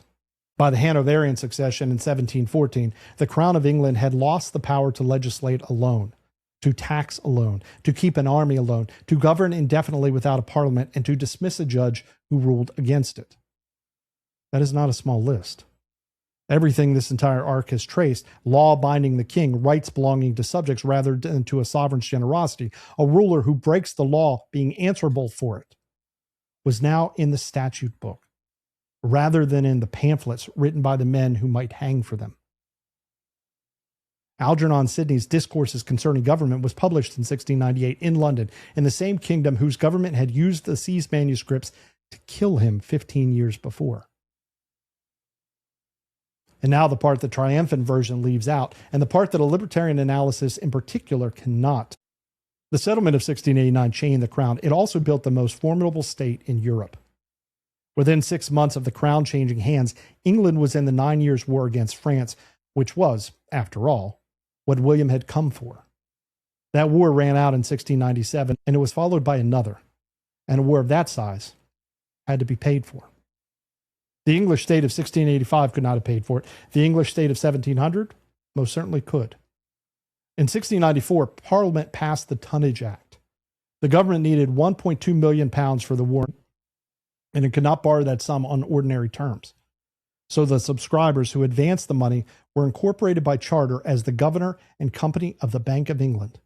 By the Hanoverian succession in 1714, the Crown of England had lost the power to legislate alone, to tax alone, to keep an army alone, to govern indefinitely without a parliament, and to dismiss a judge who ruled against it. That is not a small list. Everything this entire arc has traced, law binding the king, rights belonging to subjects rather than to a sovereign's generosity, a ruler who breaks the law being answerable for it, was now in the statute book, rather than in the pamphlets written by the men who might hang for them. Algernon Sidney's Discourses Concerning Government was published in 1698 in London, in the same kingdom whose government had used the seized manuscripts to kill him 15 years before. And now the part the triumphant version leaves out, and the part that a libertarian analysis in particular cannot. The settlement of 1689 chained the crown. It also built the most formidable state in Europe. Within 6 months of the crown changing hands, England was in the 9 Years' War against France, which was, after all, what William had come for. That war ran out in 1697, and it was followed by another, and a war of that size had to be paid for. The English state of 1685 could not have paid for it. The English state of 1700 most certainly could. In 1694, Parliament passed the Tonnage Act. The government needed £1.2 million for the war, and it could not borrow that sum on ordinary terms. So the subscribers who advanced the money were incorporated by charter as the governor and company of the Bank of England.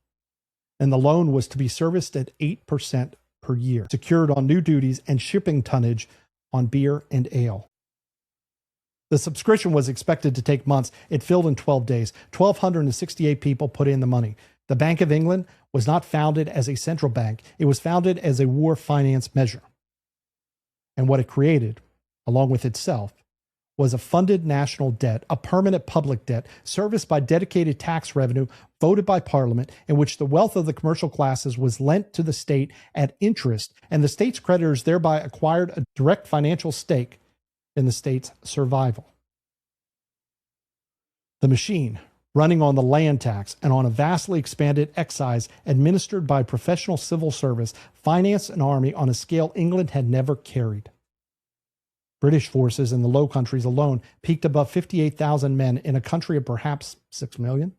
And the loan was to be serviced at 8% per year, secured on new duties and shipping tonnage on beer and ale. The subscription was expected to take months. It filled in 12 days. 1,268 people put in the money. The Bank of England was not founded as a central bank. It was founded as a war finance measure. And what it created, along with itself, was a funded national debt, a permanent public debt, serviced by dedicated tax revenue voted by Parliament, in which the wealth of the commercial classes was lent to the state at interest, and the state's creditors thereby acquired a direct financial stake in the state's survival. The machine, running on the land tax and on a vastly expanded excise administered by professional civil service, financed an army on a scale England had never carried. British forces in the Low Countries alone peaked above 58,000 men in a country of perhaps 6 million.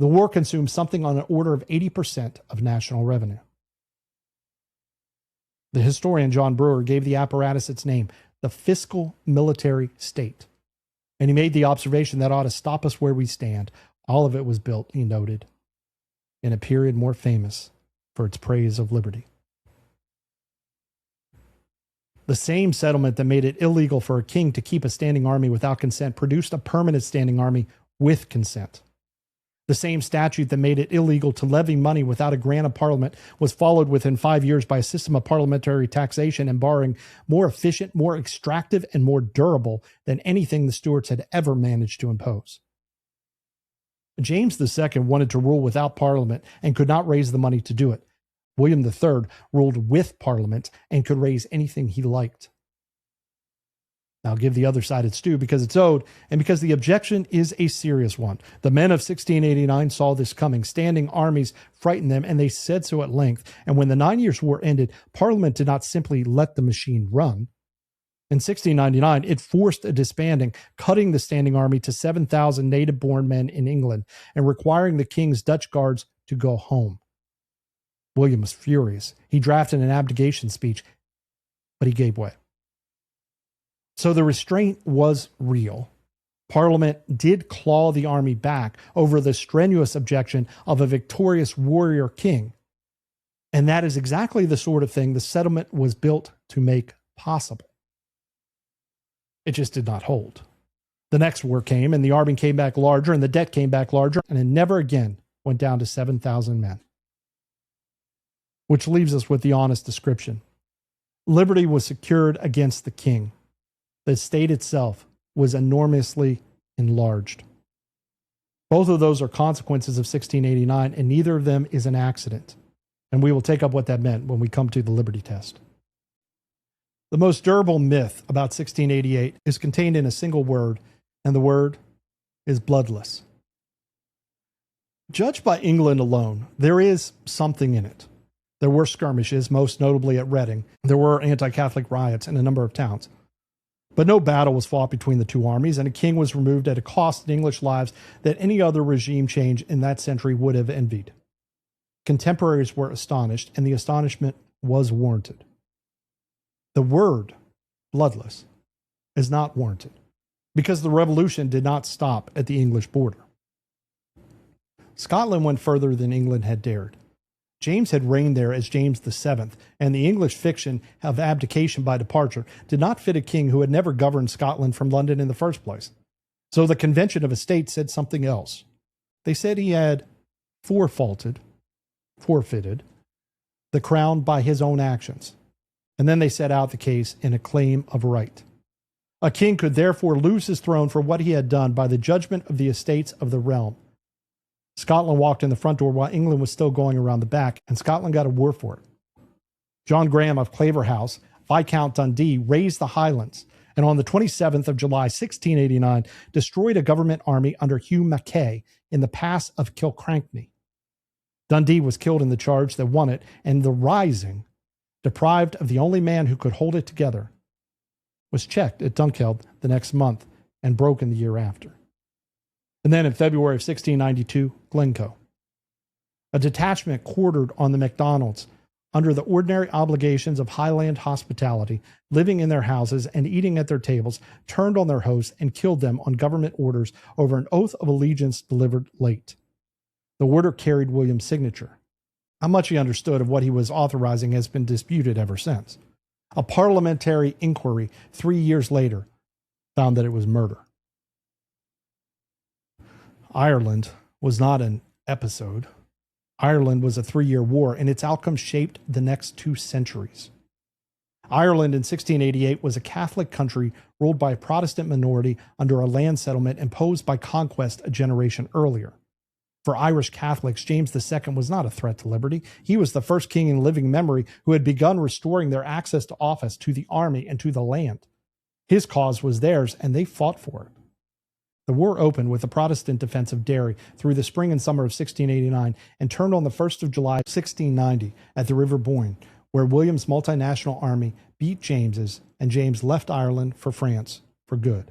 The war consumed something on an order of 80% of national revenue. The historian John Brewer gave the apparatus its name, the Fiscal-Military State. And he made the observation that ought to stop us where we stand. All of it was built, he noted, in a period more famous for its praise of liberty. The same settlement that made it illegal for a king to keep a standing army without consent produced a permanent standing army with consent. The same statute that made it illegal to levy money without a grant of Parliament was followed within 5 years by a system of parliamentary taxation and borrowing more efficient, more extractive, and more durable than anything the Stuarts had ever managed to impose. James II wanted to rule without Parliament and could not raise the money to do it. William III ruled with Parliament and could raise anything he liked. I'll give the other side its due because it's owed and because the objection is a serious one. The men of 1689 saw this coming. Standing armies frightened them, and they said so at length. And when the 9 Years' War ended, Parliament did not simply let the machine run. In 1699, it forced a disbanding, cutting the standing army to 7,000 native-born men in England and requiring the king's Dutch guards to go home. William was furious. He drafted an abdication speech, but he gave way. So the restraint was real. Parliament did claw the army back over the strenuous objection of a victorious warrior king. And that is exactly the sort of thing the settlement was built to make possible. It just did not hold. The next war came, and the army came back larger, and the debt came back larger, and it never again went down to 7,000 men. Which leaves us with the honest description. Liberty was secured against the king. The state itself was enormously enlarged. Both of those are consequences of 1689, and neither of them is an accident. And we will take up what that meant when we come to the liberty test. The most durable myth about 1688 is contained in a single word, and the word is bloodless. Judged by England alone, there is something in it. There were skirmishes, most notably at Reading. There were anti-Catholic riots in a number of towns. But no battle was fought between the two armies, and a king was removed at a cost in English lives that any other regime change in that century would have envied. Contemporaries were astonished, and the astonishment was warranted. The word, bloodless, is not warranted, because the revolution did not stop at the English border. Scotland went further than England had dared. James had reigned there as James VII, and the English fiction of abdication by departure did not fit a king who had never governed Scotland from London in the first place. So the Convention of Estates said something else. They said he had forfeited the crown by his own actions. And then they set out the case in a claim of right. A king could therefore lose his throne for what he had done by the judgment of the estates of the realm. Scotland walked in the front door while England was still going around the back, and Scotland got a war for it. John Graham of Claverhouse, Viscount Dundee, raised the Highlands, and on the 27th of July, 1689, destroyed a government army under Hugh Mackay in the pass of Kilcrankney. Dundee was killed in the charge that won it, and the Rising, deprived of the only man who could hold it together, was checked at Dunkeld the next month and broken the year after. And then in February of 1692, Glencoe. A detachment quartered on the MacDonalds under the ordinary obligations of Highland hospitality, living in their houses and eating at their tables, turned on their hosts and killed them on government orders over an oath of allegiance delivered late. The order carried William's signature. How much he understood of what he was authorizing has been disputed ever since. A parliamentary inquiry 3 years later found that it was murder. Ireland was not an episode. Ireland was a 3-year war, and its outcome shaped the next 2 centuries. Ireland in 1688 was a Catholic country ruled by a Protestant minority under a land settlement imposed by conquest a generation earlier. For Irish Catholics, James II was not a threat to liberty. He was the first king in living memory who had begun restoring their access to office, to the army, and to the land. His cause was theirs, and they fought for it. The war opened with the Protestant defense of Derry through the spring and summer of 1689 and turned on the 1st of July 1690 at the River Boyne, where William's multinational army beat James's, and James left Ireland for France for good.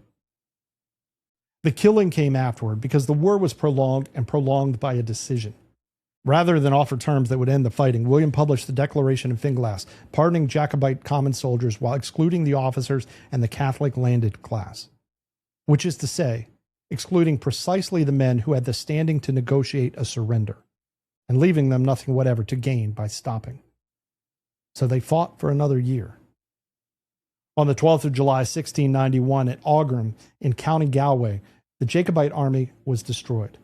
The killing came afterward because the war was prolonged by a decision. Rather than offer terms that would end the fighting, William published the Declaration of Finglas, pardoning Jacobite common soldiers while excluding the officers and the Catholic landed class. Which is to say, excluding precisely the men who had the standing to negotiate a surrender, and leaving them nothing whatever to gain by stopping. So they fought for another year. On the 12th of July, 1691, at Aughrim in County Galway, the Jacobite army was destroyed.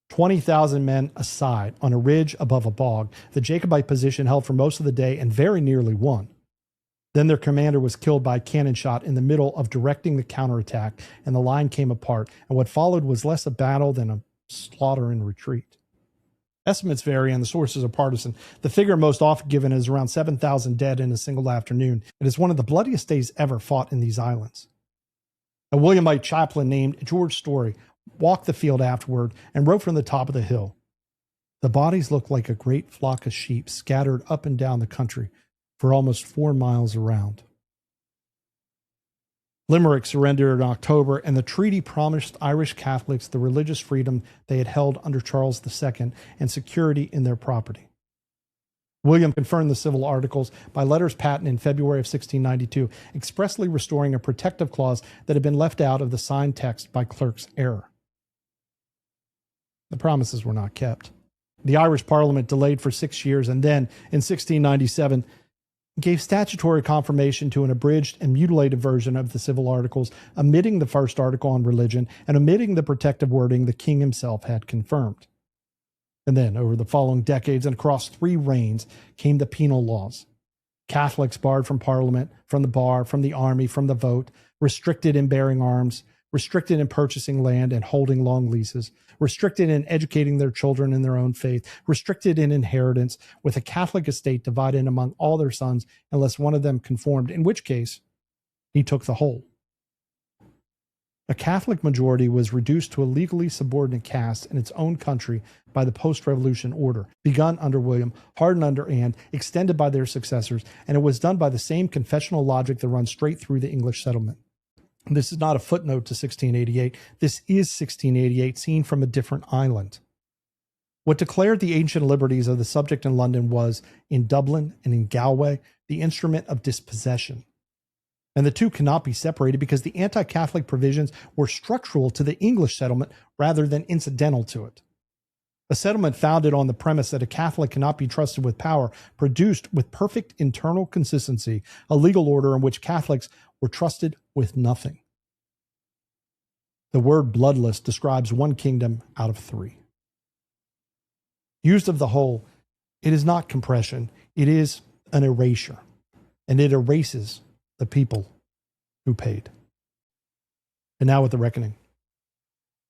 20,000 men aside on a ridge above a bog, the Jacobite position held for most of the day and very nearly won. Then their commander was killed by a cannon shot in the middle of directing the counterattack, and the line came apart, and what followed was less a battle than a slaughter in retreat. Estimates vary and the sources are partisan. The figure most often given is around 7,000 dead in a single afternoon. It is one of the bloodiest days ever fought in these islands. A Williamite chaplain named George Story walked the field afterward and wrote from the top of the hill, "The bodies look like a great flock of sheep scattered up and down the country for almost 4 miles around." Limerick surrendered in October, and the treaty promised Irish Catholics the religious freedom they had held under Charles II and security in their property. William confirmed the civil articles by letters patent in February of 1692, expressly restoring a protective clause that had been left out of the signed text by clerk's error. The promises were not kept. The Irish Parliament delayed for 6 years and then, in 1697, gave statutory confirmation to an abridged and mutilated version of the civil articles, omitting the first article on religion and omitting the protective wording the king himself had confirmed. And then, over the following decades and across 3 reigns, came the penal laws. Catholics barred from Parliament, from the bar, from the army, from the vote, restricted in bearing arms, restricted in purchasing land and holding long leases, restricted in educating their children in their own faith, restricted in inheritance, with a Catholic estate divided among all their sons unless one of them conformed, in which case he took the whole. A Catholic majority was reduced to a legally subordinate caste in its own country by the post-revolution order, begun under William, hardened under Anne, extended by their successors, and it was done by the same confessional logic that runs straight through the English settlement. This is not a footnote to 1688. This is 1688 seen from a different island. What declared the ancient liberties of the subject in London was, in Dublin and in Galway, the instrument of dispossession. And the two cannot be separated because the anti-Catholic provisions were structural to the English settlement rather than incidental to it. A settlement founded on the premise that a Catholic cannot be trusted with power produced with perfect internal consistency a legal order in which Catholics were trusted with nothing. The word bloodless describes one kingdom out of 3. Used of the whole, it is not compression, it is an erasure, and it erases the people who paid. And now with the reckoning.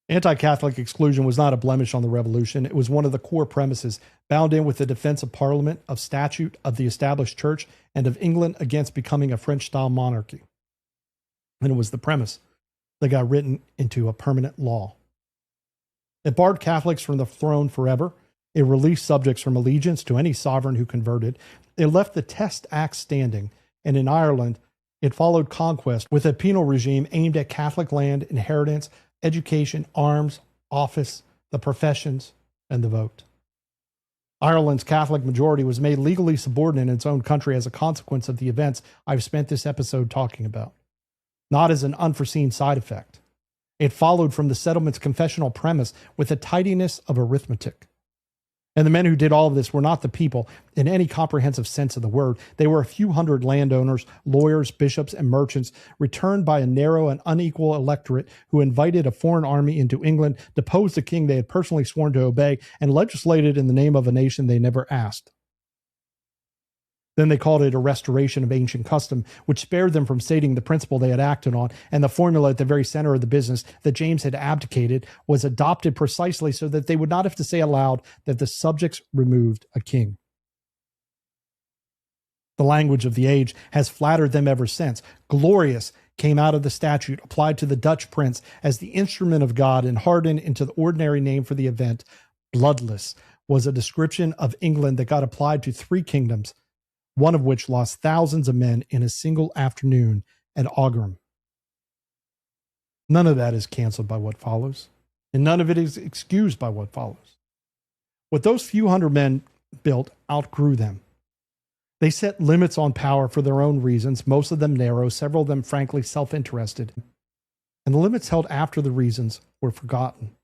Anti-Catholic exclusion was not a blemish on the revolution. It was one of the core premises, bound in with the defense of Parliament, of statute, of the established church, and of England against becoming a French-style monarchy. And it was the premise that got written into a permanent law. It barred Catholics from the throne forever. It released subjects from allegiance to any sovereign who converted. It left the Test Act standing, and in Ireland, it followed conquest with a penal regime aimed at Catholic land, inheritance, education, arms, office, the professions, and the vote. Ireland's Catholic majority was made legally subordinate in its own country as a consequence of the events I've spent this episode talking about, not as an unforeseen side effect. It followed from the settlement's confessional premise with the tidiness of arithmetic. And the men who did all of this were not the people in any comprehensive sense of the word. They were a few hundred landowners, lawyers, bishops, and merchants returned by a narrow and unequal electorate who invited a foreign army into England, deposed the king they had personally sworn to obey, and legislated in the name of a nation they never asked. Then they called it a restoration of ancient custom, which spared them from stating the principle they had acted on, and the formula at the very center of the business that James had abdicated was adopted precisely so that they would not have to say aloud that the subjects removed a king. The language of the age has flattered them ever since. Glorious came out of the statute applied to the Dutch prince as the instrument of God and hardened into the ordinary name for the event. Bloodless was a description of England that got applied to 3 kingdoms, one of which lost thousands of men in a single afternoon at Aughrim. None of that is canceled by what follows, and none of it is excused by what follows. What those few hundred men built outgrew them. They set limits on power for their own reasons, most of them narrow, several of them frankly self-interested, and the limits held after the reasons were forgotten.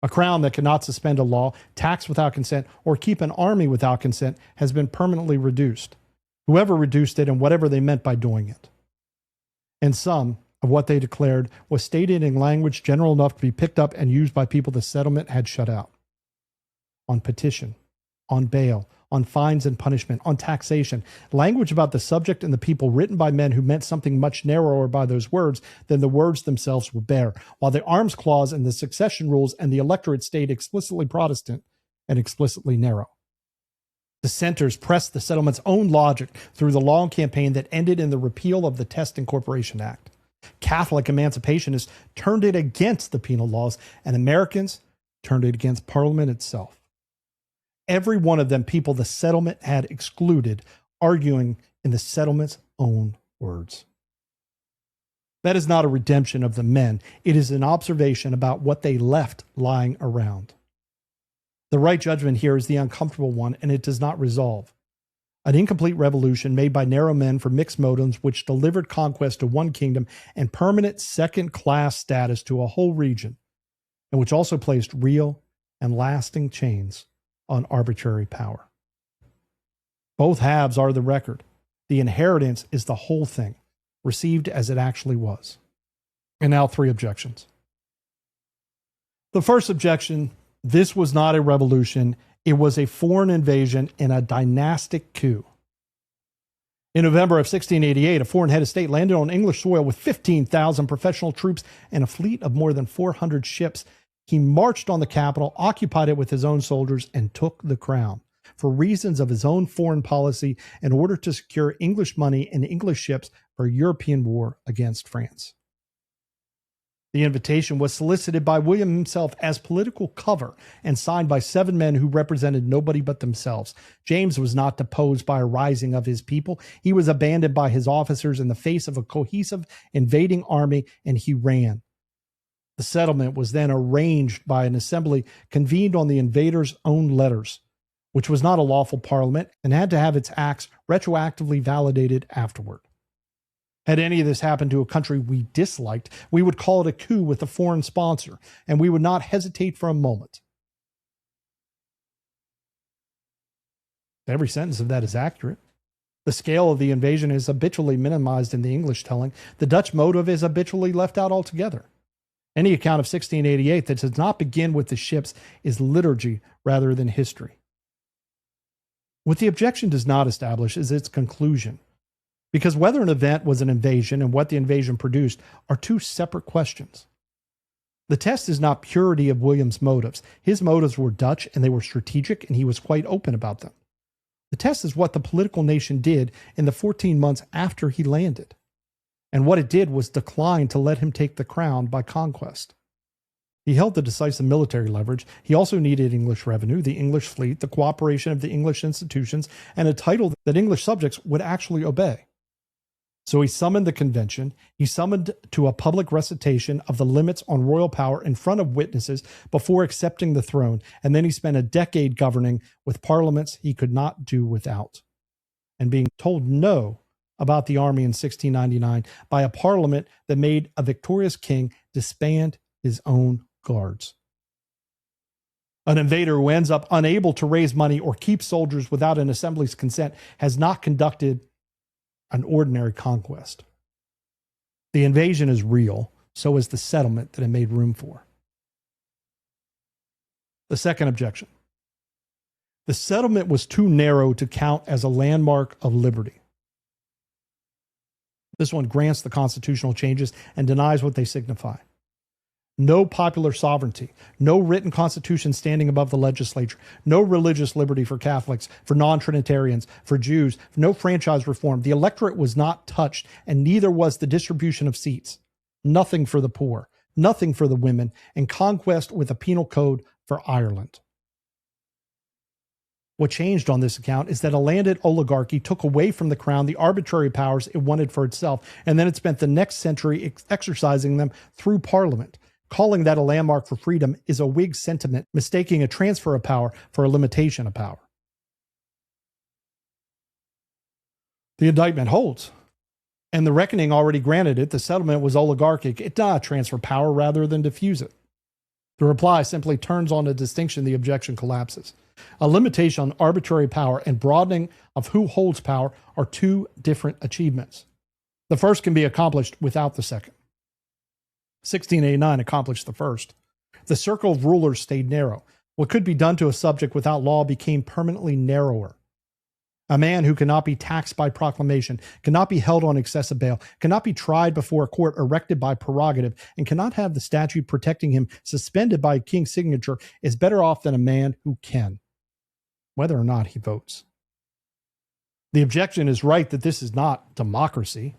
A crown that cannot suspend a law, tax without consent, or keep an army without consent has been permanently reduced, whoever reduced it and whatever they meant by doing it. And some of what they declared was stated in language general enough to be picked up and used by people the settlement had shut out. On petition, on bail, on fines and punishment, on taxation, language about the subject and the people written by men who meant something much narrower by those words than the words themselves would bear, while the arms clause and the succession rules and the electorate stayed explicitly Protestant and explicitly narrow. Dissenters pressed the settlement's own logic through the long campaign that ended in the repeal of the Test Incorporation Act. Catholic emancipationists turned it against the penal laws, and Americans turned it against Parliament itself. Every one of them people the settlement had excluded, arguing in the settlement's own words. That is not a redemption of the men. It is an observation about what they left lying around. The right judgment here is the uncomfortable one, and it does not resolve. An incomplete revolution made by narrow men for mixed motives, which delivered conquest to one kingdom and permanent second-class status to a whole region, and which also placed real and lasting chains on arbitrary power. Both halves are the record. The inheritance is the whole thing, received as it actually was. And now 3 objections. The first objection, this was not a revolution. It was a foreign invasion and a dynastic coup. In November of 1688, a foreign head of state landed on English soil with 15,000 professional troops and a fleet of more than 400 ships. He marched on the capital, occupied it with his own soldiers, and took the crown. For reasons of his own foreign policy, in order to secure English money and English ships for a European war against France. The invitation was solicited by William himself as political cover and signed by 7 men who represented nobody but themselves. James was not deposed by a rising of his people. He was abandoned by his officers in the face of a cohesive invading army, and he ran. The settlement was then arranged by an assembly convened on the invaders' own letters, which was not a lawful parliament and had to have its acts retroactively validated afterward. Had any of this happened to a country we disliked, we would call it a coup with a foreign sponsor, and we would not hesitate for a moment. Every sentence of that is accurate. The scale of the invasion is habitually minimized in the English telling. The Dutch motive is habitually left out altogether. Any account of 1688 that does not begin with the ships is liturgy rather than history. What the objection does not establish is its conclusion, because whether an event was an invasion and what the invasion produced are 2 separate questions. The test is not purity of William's motives. His motives were Dutch and they were strategic, and he was quite open about them. The test is what the political nation did in the 14 months after he landed. And what it did was decline to let him take the crown by conquest. He held the decisive military leverage. He also needed English revenue, the English fleet, the cooperation of the English institutions, and a title that English subjects would actually obey. So he summoned the convention. He summoned to a public recitation of the limits on royal power in front of witnesses before accepting the throne. And then he spent a decade governing with parliaments he could not do without, and being told no about the army in 1699 by a parliament that made a victorious king disband his own guards. An invader who ends up unable to raise money or keep soldiers without an assembly's consent has not conducted an ordinary conquest. The invasion is real, so is the settlement that it made room for. The second objection. The settlement was too narrow to count as a landmark of liberty. This one grants the constitutional changes and denies what they signify. No popular sovereignty, no written constitution standing above the legislature, no religious liberty for Catholics, for non-Trinitarians, for Jews, no franchise reform. The electorate was not touched, and neither was the distribution of seats. Nothing for the poor, nothing for the women, and conquest with a penal code for Ireland. What changed on this account is that a landed oligarchy took away from the crown the arbitrary powers it wanted for itself, and then it spent the next century exercising them through Parliament. Calling that a landmark for freedom is a Whig sentiment, mistaking a transfer of power for a limitation of power. The indictment holds, and the reckoning already granted it. The settlement was oligarchic. It did not transfer power rather than diffuse it. The reply simply turns on a distinction. The objection collapses. A limitation on arbitrary power and broadening of who holds power are two different achievements. The first can be accomplished without the second. 1689 accomplished the first. The circle of rulers stayed narrow. What could be done to a subject without law became permanently narrower. A man who cannot be taxed by proclamation, cannot be held on excessive bail, cannot be tried before a court erected by prerogative, and cannot have the statute protecting him suspended by a king's signature is better off than a man who can, whether or not he votes. The objection is right that this is not democracy.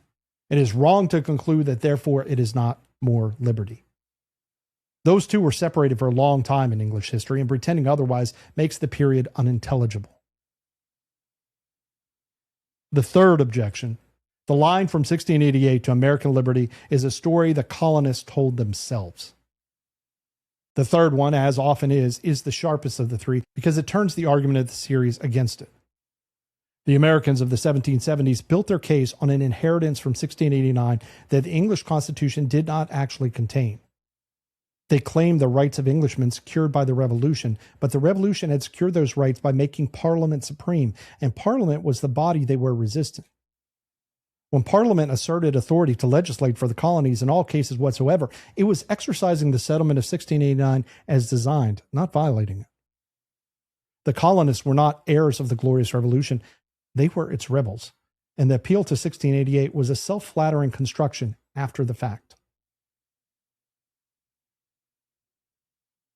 It is wrong to conclude that therefore it is not more liberty. Those two were separated for a long time in English history, and pretending otherwise makes the period unintelligible. The third objection, the line from 1688 to American liberty, is a story the colonists told themselves. The third one, as often is the sharpest of the three because it turns the argument of the series against it. The Americans of the 1770s built their case on an inheritance from 1689 that the English Constitution did not actually contain. They claimed the rights of Englishmen secured by the Revolution, but the Revolution had secured those rights by making Parliament supreme, and Parliament was the body they were resisting. When Parliament asserted authority to legislate for the colonies in all cases whatsoever, it was exercising the settlement of 1689 as designed, not violating it. The colonists were not heirs of the Glorious Revolution. They were its rebels, and the appeal to 1688 was a self-flattering construction after the fact.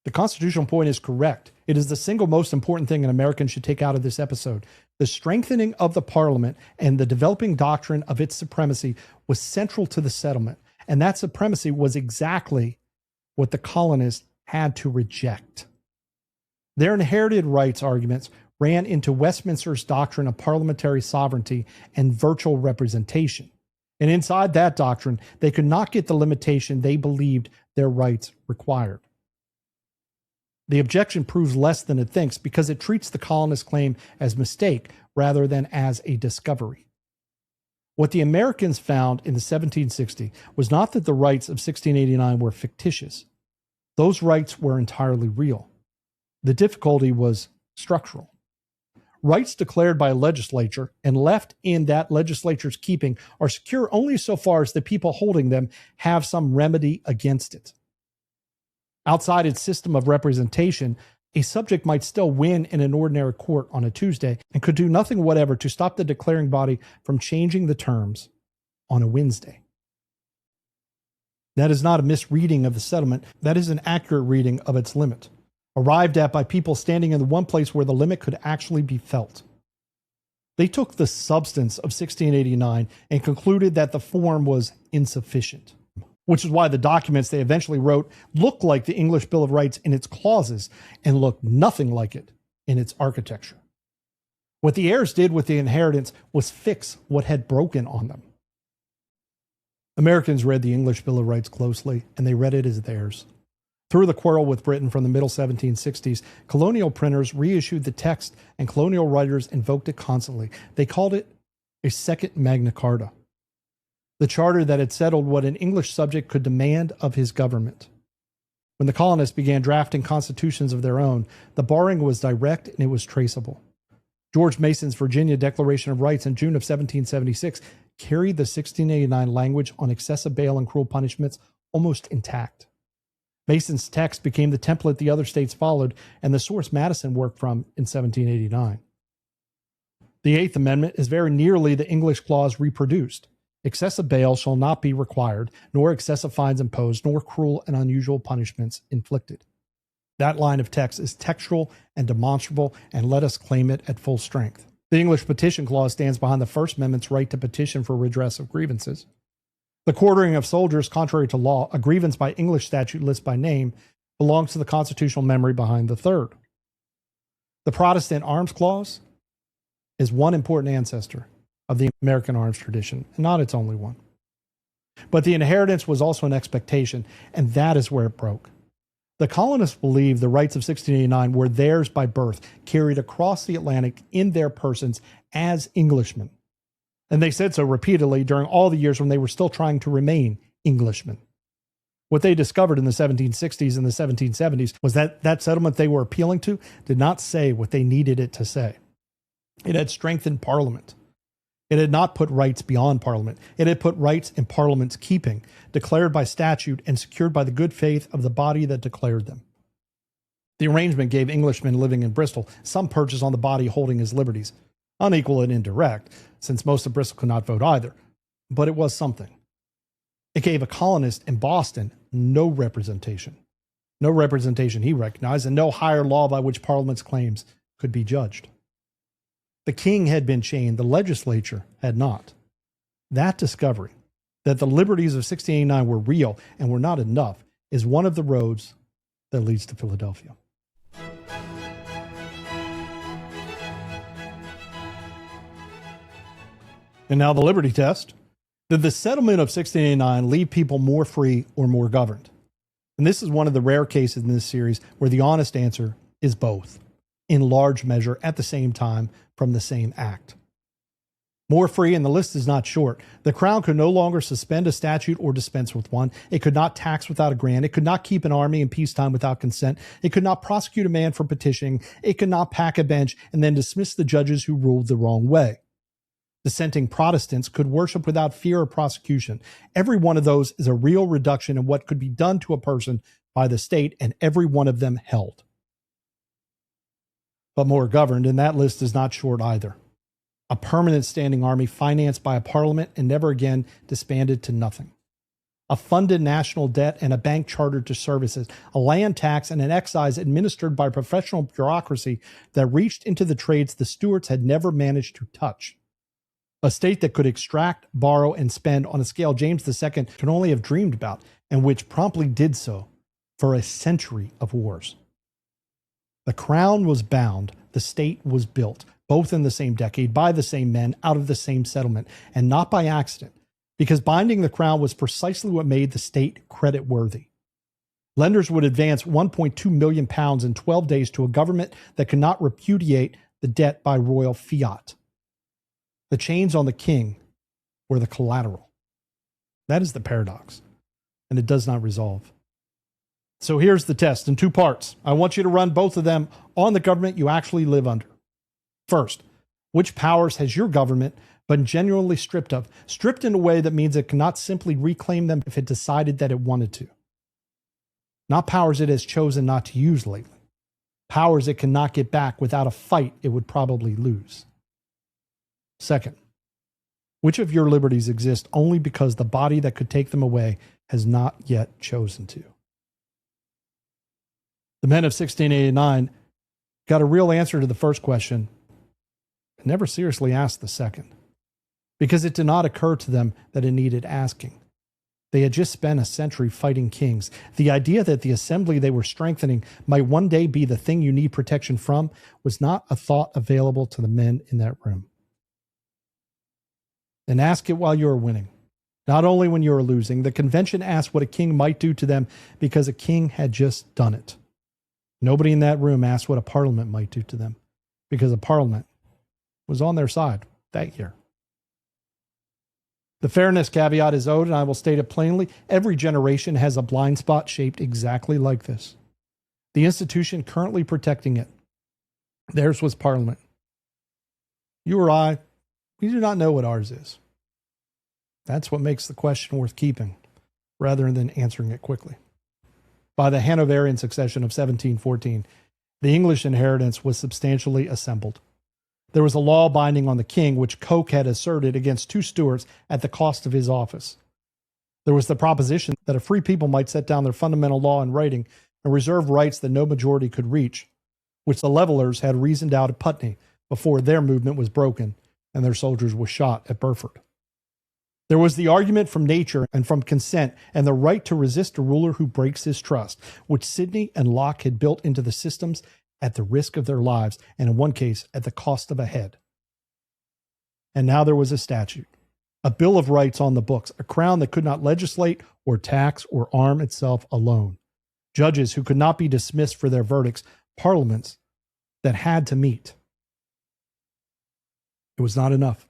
The constitutional point is correct. It is the single most important thing an American should take out of this episode. The strengthening of the Parliament and the developing doctrine of its supremacy was central to the settlement, and that supremacy was exactly what the colonists had to reject. Their inherited rights arguments ran into Westminster's doctrine of parliamentary sovereignty and virtual representation. And inside that doctrine, they could not get the limitation they believed their rights required. The objection proves less than it thinks because it treats the colonists' claim as mistake rather than as a discovery. What the Americans found in the 1760s was not that the rights of 1689 were fictitious. Those rights were entirely real. The difficulty was structural. Rights declared by a legislature and left in that legislature's keeping are secure only so far as the people holding them have some remedy against it. Outside its system of representation, a subject might still win in an ordinary court on a Tuesday and could do nothing whatever to stop the declaring body from changing the terms on a Wednesday. That is not a misreading of the settlement. That is an accurate reading of its limit, arrived at by people standing in the one place where the limit could actually be felt. They took the substance of 1689 and concluded that the form was insufficient, which is why the documents they eventually wrote look like the English Bill of Rights in its clauses and look nothing like it in its architecture. What the heirs did with the inheritance was fix what had broken on them. Americans read the English Bill of Rights closely, and they read it as theirs. Through the quarrel with Britain from the middle 1760s, colonial printers reissued the text, and colonial writers invoked it constantly. They called it a second Magna Carta, the charter that had settled what an English subject could demand of his government. When the colonists began drafting constitutions of their own, the borrowing was direct and it was traceable. George Mason's Virginia Declaration of Rights in June of 1776 carried the 1689 language on excessive bail and cruel punishments almost intact. Mason's text became the template the other states followed and the source Madison worked from in 1789. The Eighth Amendment is very nearly the English clause reproduced. Excessive bail shall not be required, nor excessive fines imposed, nor cruel and unusual punishments inflicted. That line of text is textual and demonstrable, and let us claim it at full strength. The English Petition Clause stands behind the First Amendment's right to petition for redress of grievances. The quartering of soldiers, contrary to law, a grievance by English statute list by name, belongs to the constitutional memory behind the third. The Protestant Arms Clause is one important ancestor of the American arms tradition, and not its only one. But the inheritance was also an expectation, and that is where it broke. The colonists believed the rights of 1689 were theirs by birth, carried across the Atlantic in their persons as Englishmen. And they said so repeatedly during all the years when they were still trying to remain Englishmen. What they discovered in the 1760s and the 1770s was that that settlement they were appealing to did not say what they needed it to say. It had strengthened Parliament. It had not put rights beyond Parliament. It had put rights in Parliament's keeping, declared by statute and secured by the good faith of the body that declared them. The arrangement gave Englishmen living in Bristol some purchase on the body holding his liberties, unequal and indirect, since most of Bristol could not vote either, but it was something. It gave a colonist in Boston no representation he recognized, and no higher law by which Parliament's claims could be judged. The king had been chained, the legislature had not. That discovery, that the liberties of 1689 were real and were not enough, is one of the roads that leads to Philadelphia. And now the liberty test. Did the settlement of 1689 leave people more free or more governed? And this is one of the rare cases in this series where the honest answer is both, in large measure at the same time from the same act. More free, and the list is not short. The crown could no longer suspend a statute or dispense with one. It could not tax without a grant. It could not keep an army in peacetime without consent. It could not prosecute a man for petitioning. It could not pack a bench and then dismiss the judges who ruled the wrong way. Dissenting Protestants could worship without fear of prosecution. Every one of those is a real reduction in what could be done to a person by the state, and every one of them held. But more governed, and that list is not short either. A permanent standing army financed by a parliament and never again disbanded to nothing. A funded national debt and a bank chartered to services. A land tax and an excise administered by professional bureaucracy that reached into the trades the Stuarts had never managed to touch. A state that could extract, borrow, and spend on a scale James II could only have dreamed about, and which promptly did so for a century of wars. The crown was bound, the state was built, both in the same decade, by the same men, out of the same settlement, and not by accident, because binding the crown was precisely what made the state credit-worthy. Lenders would advance £1.2 million in 12 days to a government that could not repudiate the debt by royal fiat. The chains on the king were the collateral. That is the paradox, and it does not resolve. So here's the test in two parts. I want you to run both of them on the government you actually live under. First, which powers has your government been genuinely stripped of? Stripped in a way that means it cannot simply reclaim them if it decided that it wanted to. Not powers it has chosen not to use lately. Powers it cannot get back without a fight it would probably lose. Second, which of your liberties exist only because the body that could take them away has not yet chosen to? The men of 1689 got a real answer to the first question and never seriously asked the second, because it did not occur to them that it needed asking. They had just spent a century fighting kings. The idea that the assembly they were strengthening might one day be the thing you need protection from was not a thought available to the men in that room. And ask it while you are winning, not only when you are losing. The convention asked what a king might do to them because a king had just done it. Nobody in that room asked what a parliament might do to them because a parliament was on their side that year. The fairness caveat is owed, and I will state it plainly. Every generation has a blind spot shaped exactly like this. The institution currently protecting it, theirs was Parliament. You or I, we do not know what ours is. That's what makes the question worth keeping, rather than answering it quickly. By the Hanoverian succession of 1714, the English inheritance was substantially assembled. There was a law binding on the king, which Coke had asserted against 2 Stuarts at the cost of his office. There was the proposition that a free people might set down their fundamental law in writing and reserve rights that no majority could reach, which the Levellers had reasoned out at Putney before their movement was broken and their soldiers were shot at Burford. There was the argument from nature and from consent and the right to resist a ruler who breaks his trust, which Sidney and Locke had built into the systems at the risk of their lives, and in one case at the cost of a head. And now there was a statute, a Bill of Rights on the books, a crown that could not legislate or tax or arm itself alone, judges who could not be dismissed for their verdicts, parliaments that had to meet. It was not enough.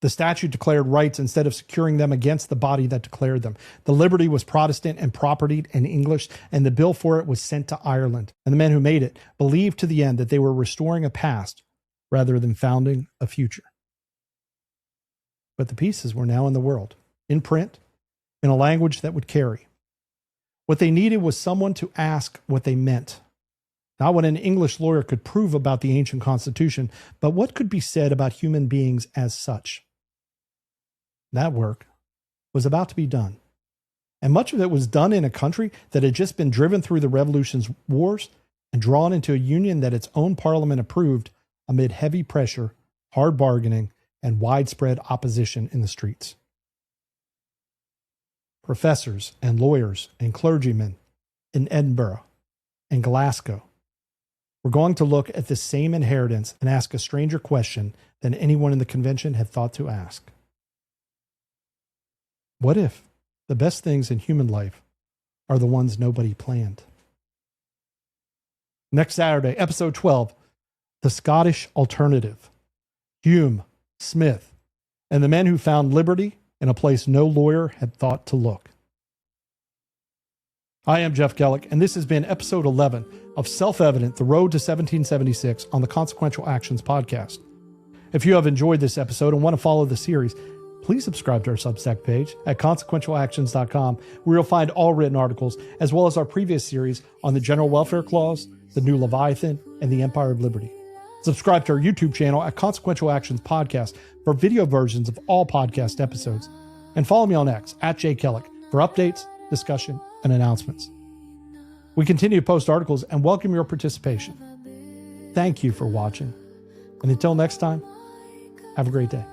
The statute declared rights instead of securing them against the body that declared them. The liberty was Protestant and propertied and English, and the bill for it was sent to Ireland. And the men who made it believed to the end that they were restoring a past rather than founding a future. But the pieces were now in the world, in print, in a language that would carry. What they needed was someone to ask what they meant. Not what an English lawyer could prove about the ancient Constitution, but what could be said about human beings as such. That work was about to be done. And much of it was done in a country that had just been driven through the Revolution's wars and drawn into a union that its own parliament approved amid heavy pressure, hard bargaining, and widespread opposition in the streets. Professors and lawyers and clergymen in Edinburgh and Glasgow were going to look at the same inheritance and ask a stranger question than anyone in the convention had thought to ask. What if the best things in human life are the ones nobody planned? Next Saturday, episode 12, The Scottish Alternative. Hume, Smith, and the men who found liberty in a place no lawyer had thought to look. I am Jeff Gellick, and this has been episode 11 of Self-Evident, The Road to 1776 on the Consequential Actions podcast. If you have enjoyed this episode and want to follow the series, please subscribe to our Substack page at consequentialactions.com, where you'll find all written articles, as well as our previous series on the General Welfare Clause, the New Leviathan, and the Empire of Liberty. Subscribe to our YouTube channel at Consequential Actions Podcast for video versions of all podcast episodes. And follow me on X at jkellick for updates, discussion, and announcements. We continue to post articles and welcome your participation. Thank you for watching. And until next time, have a great day.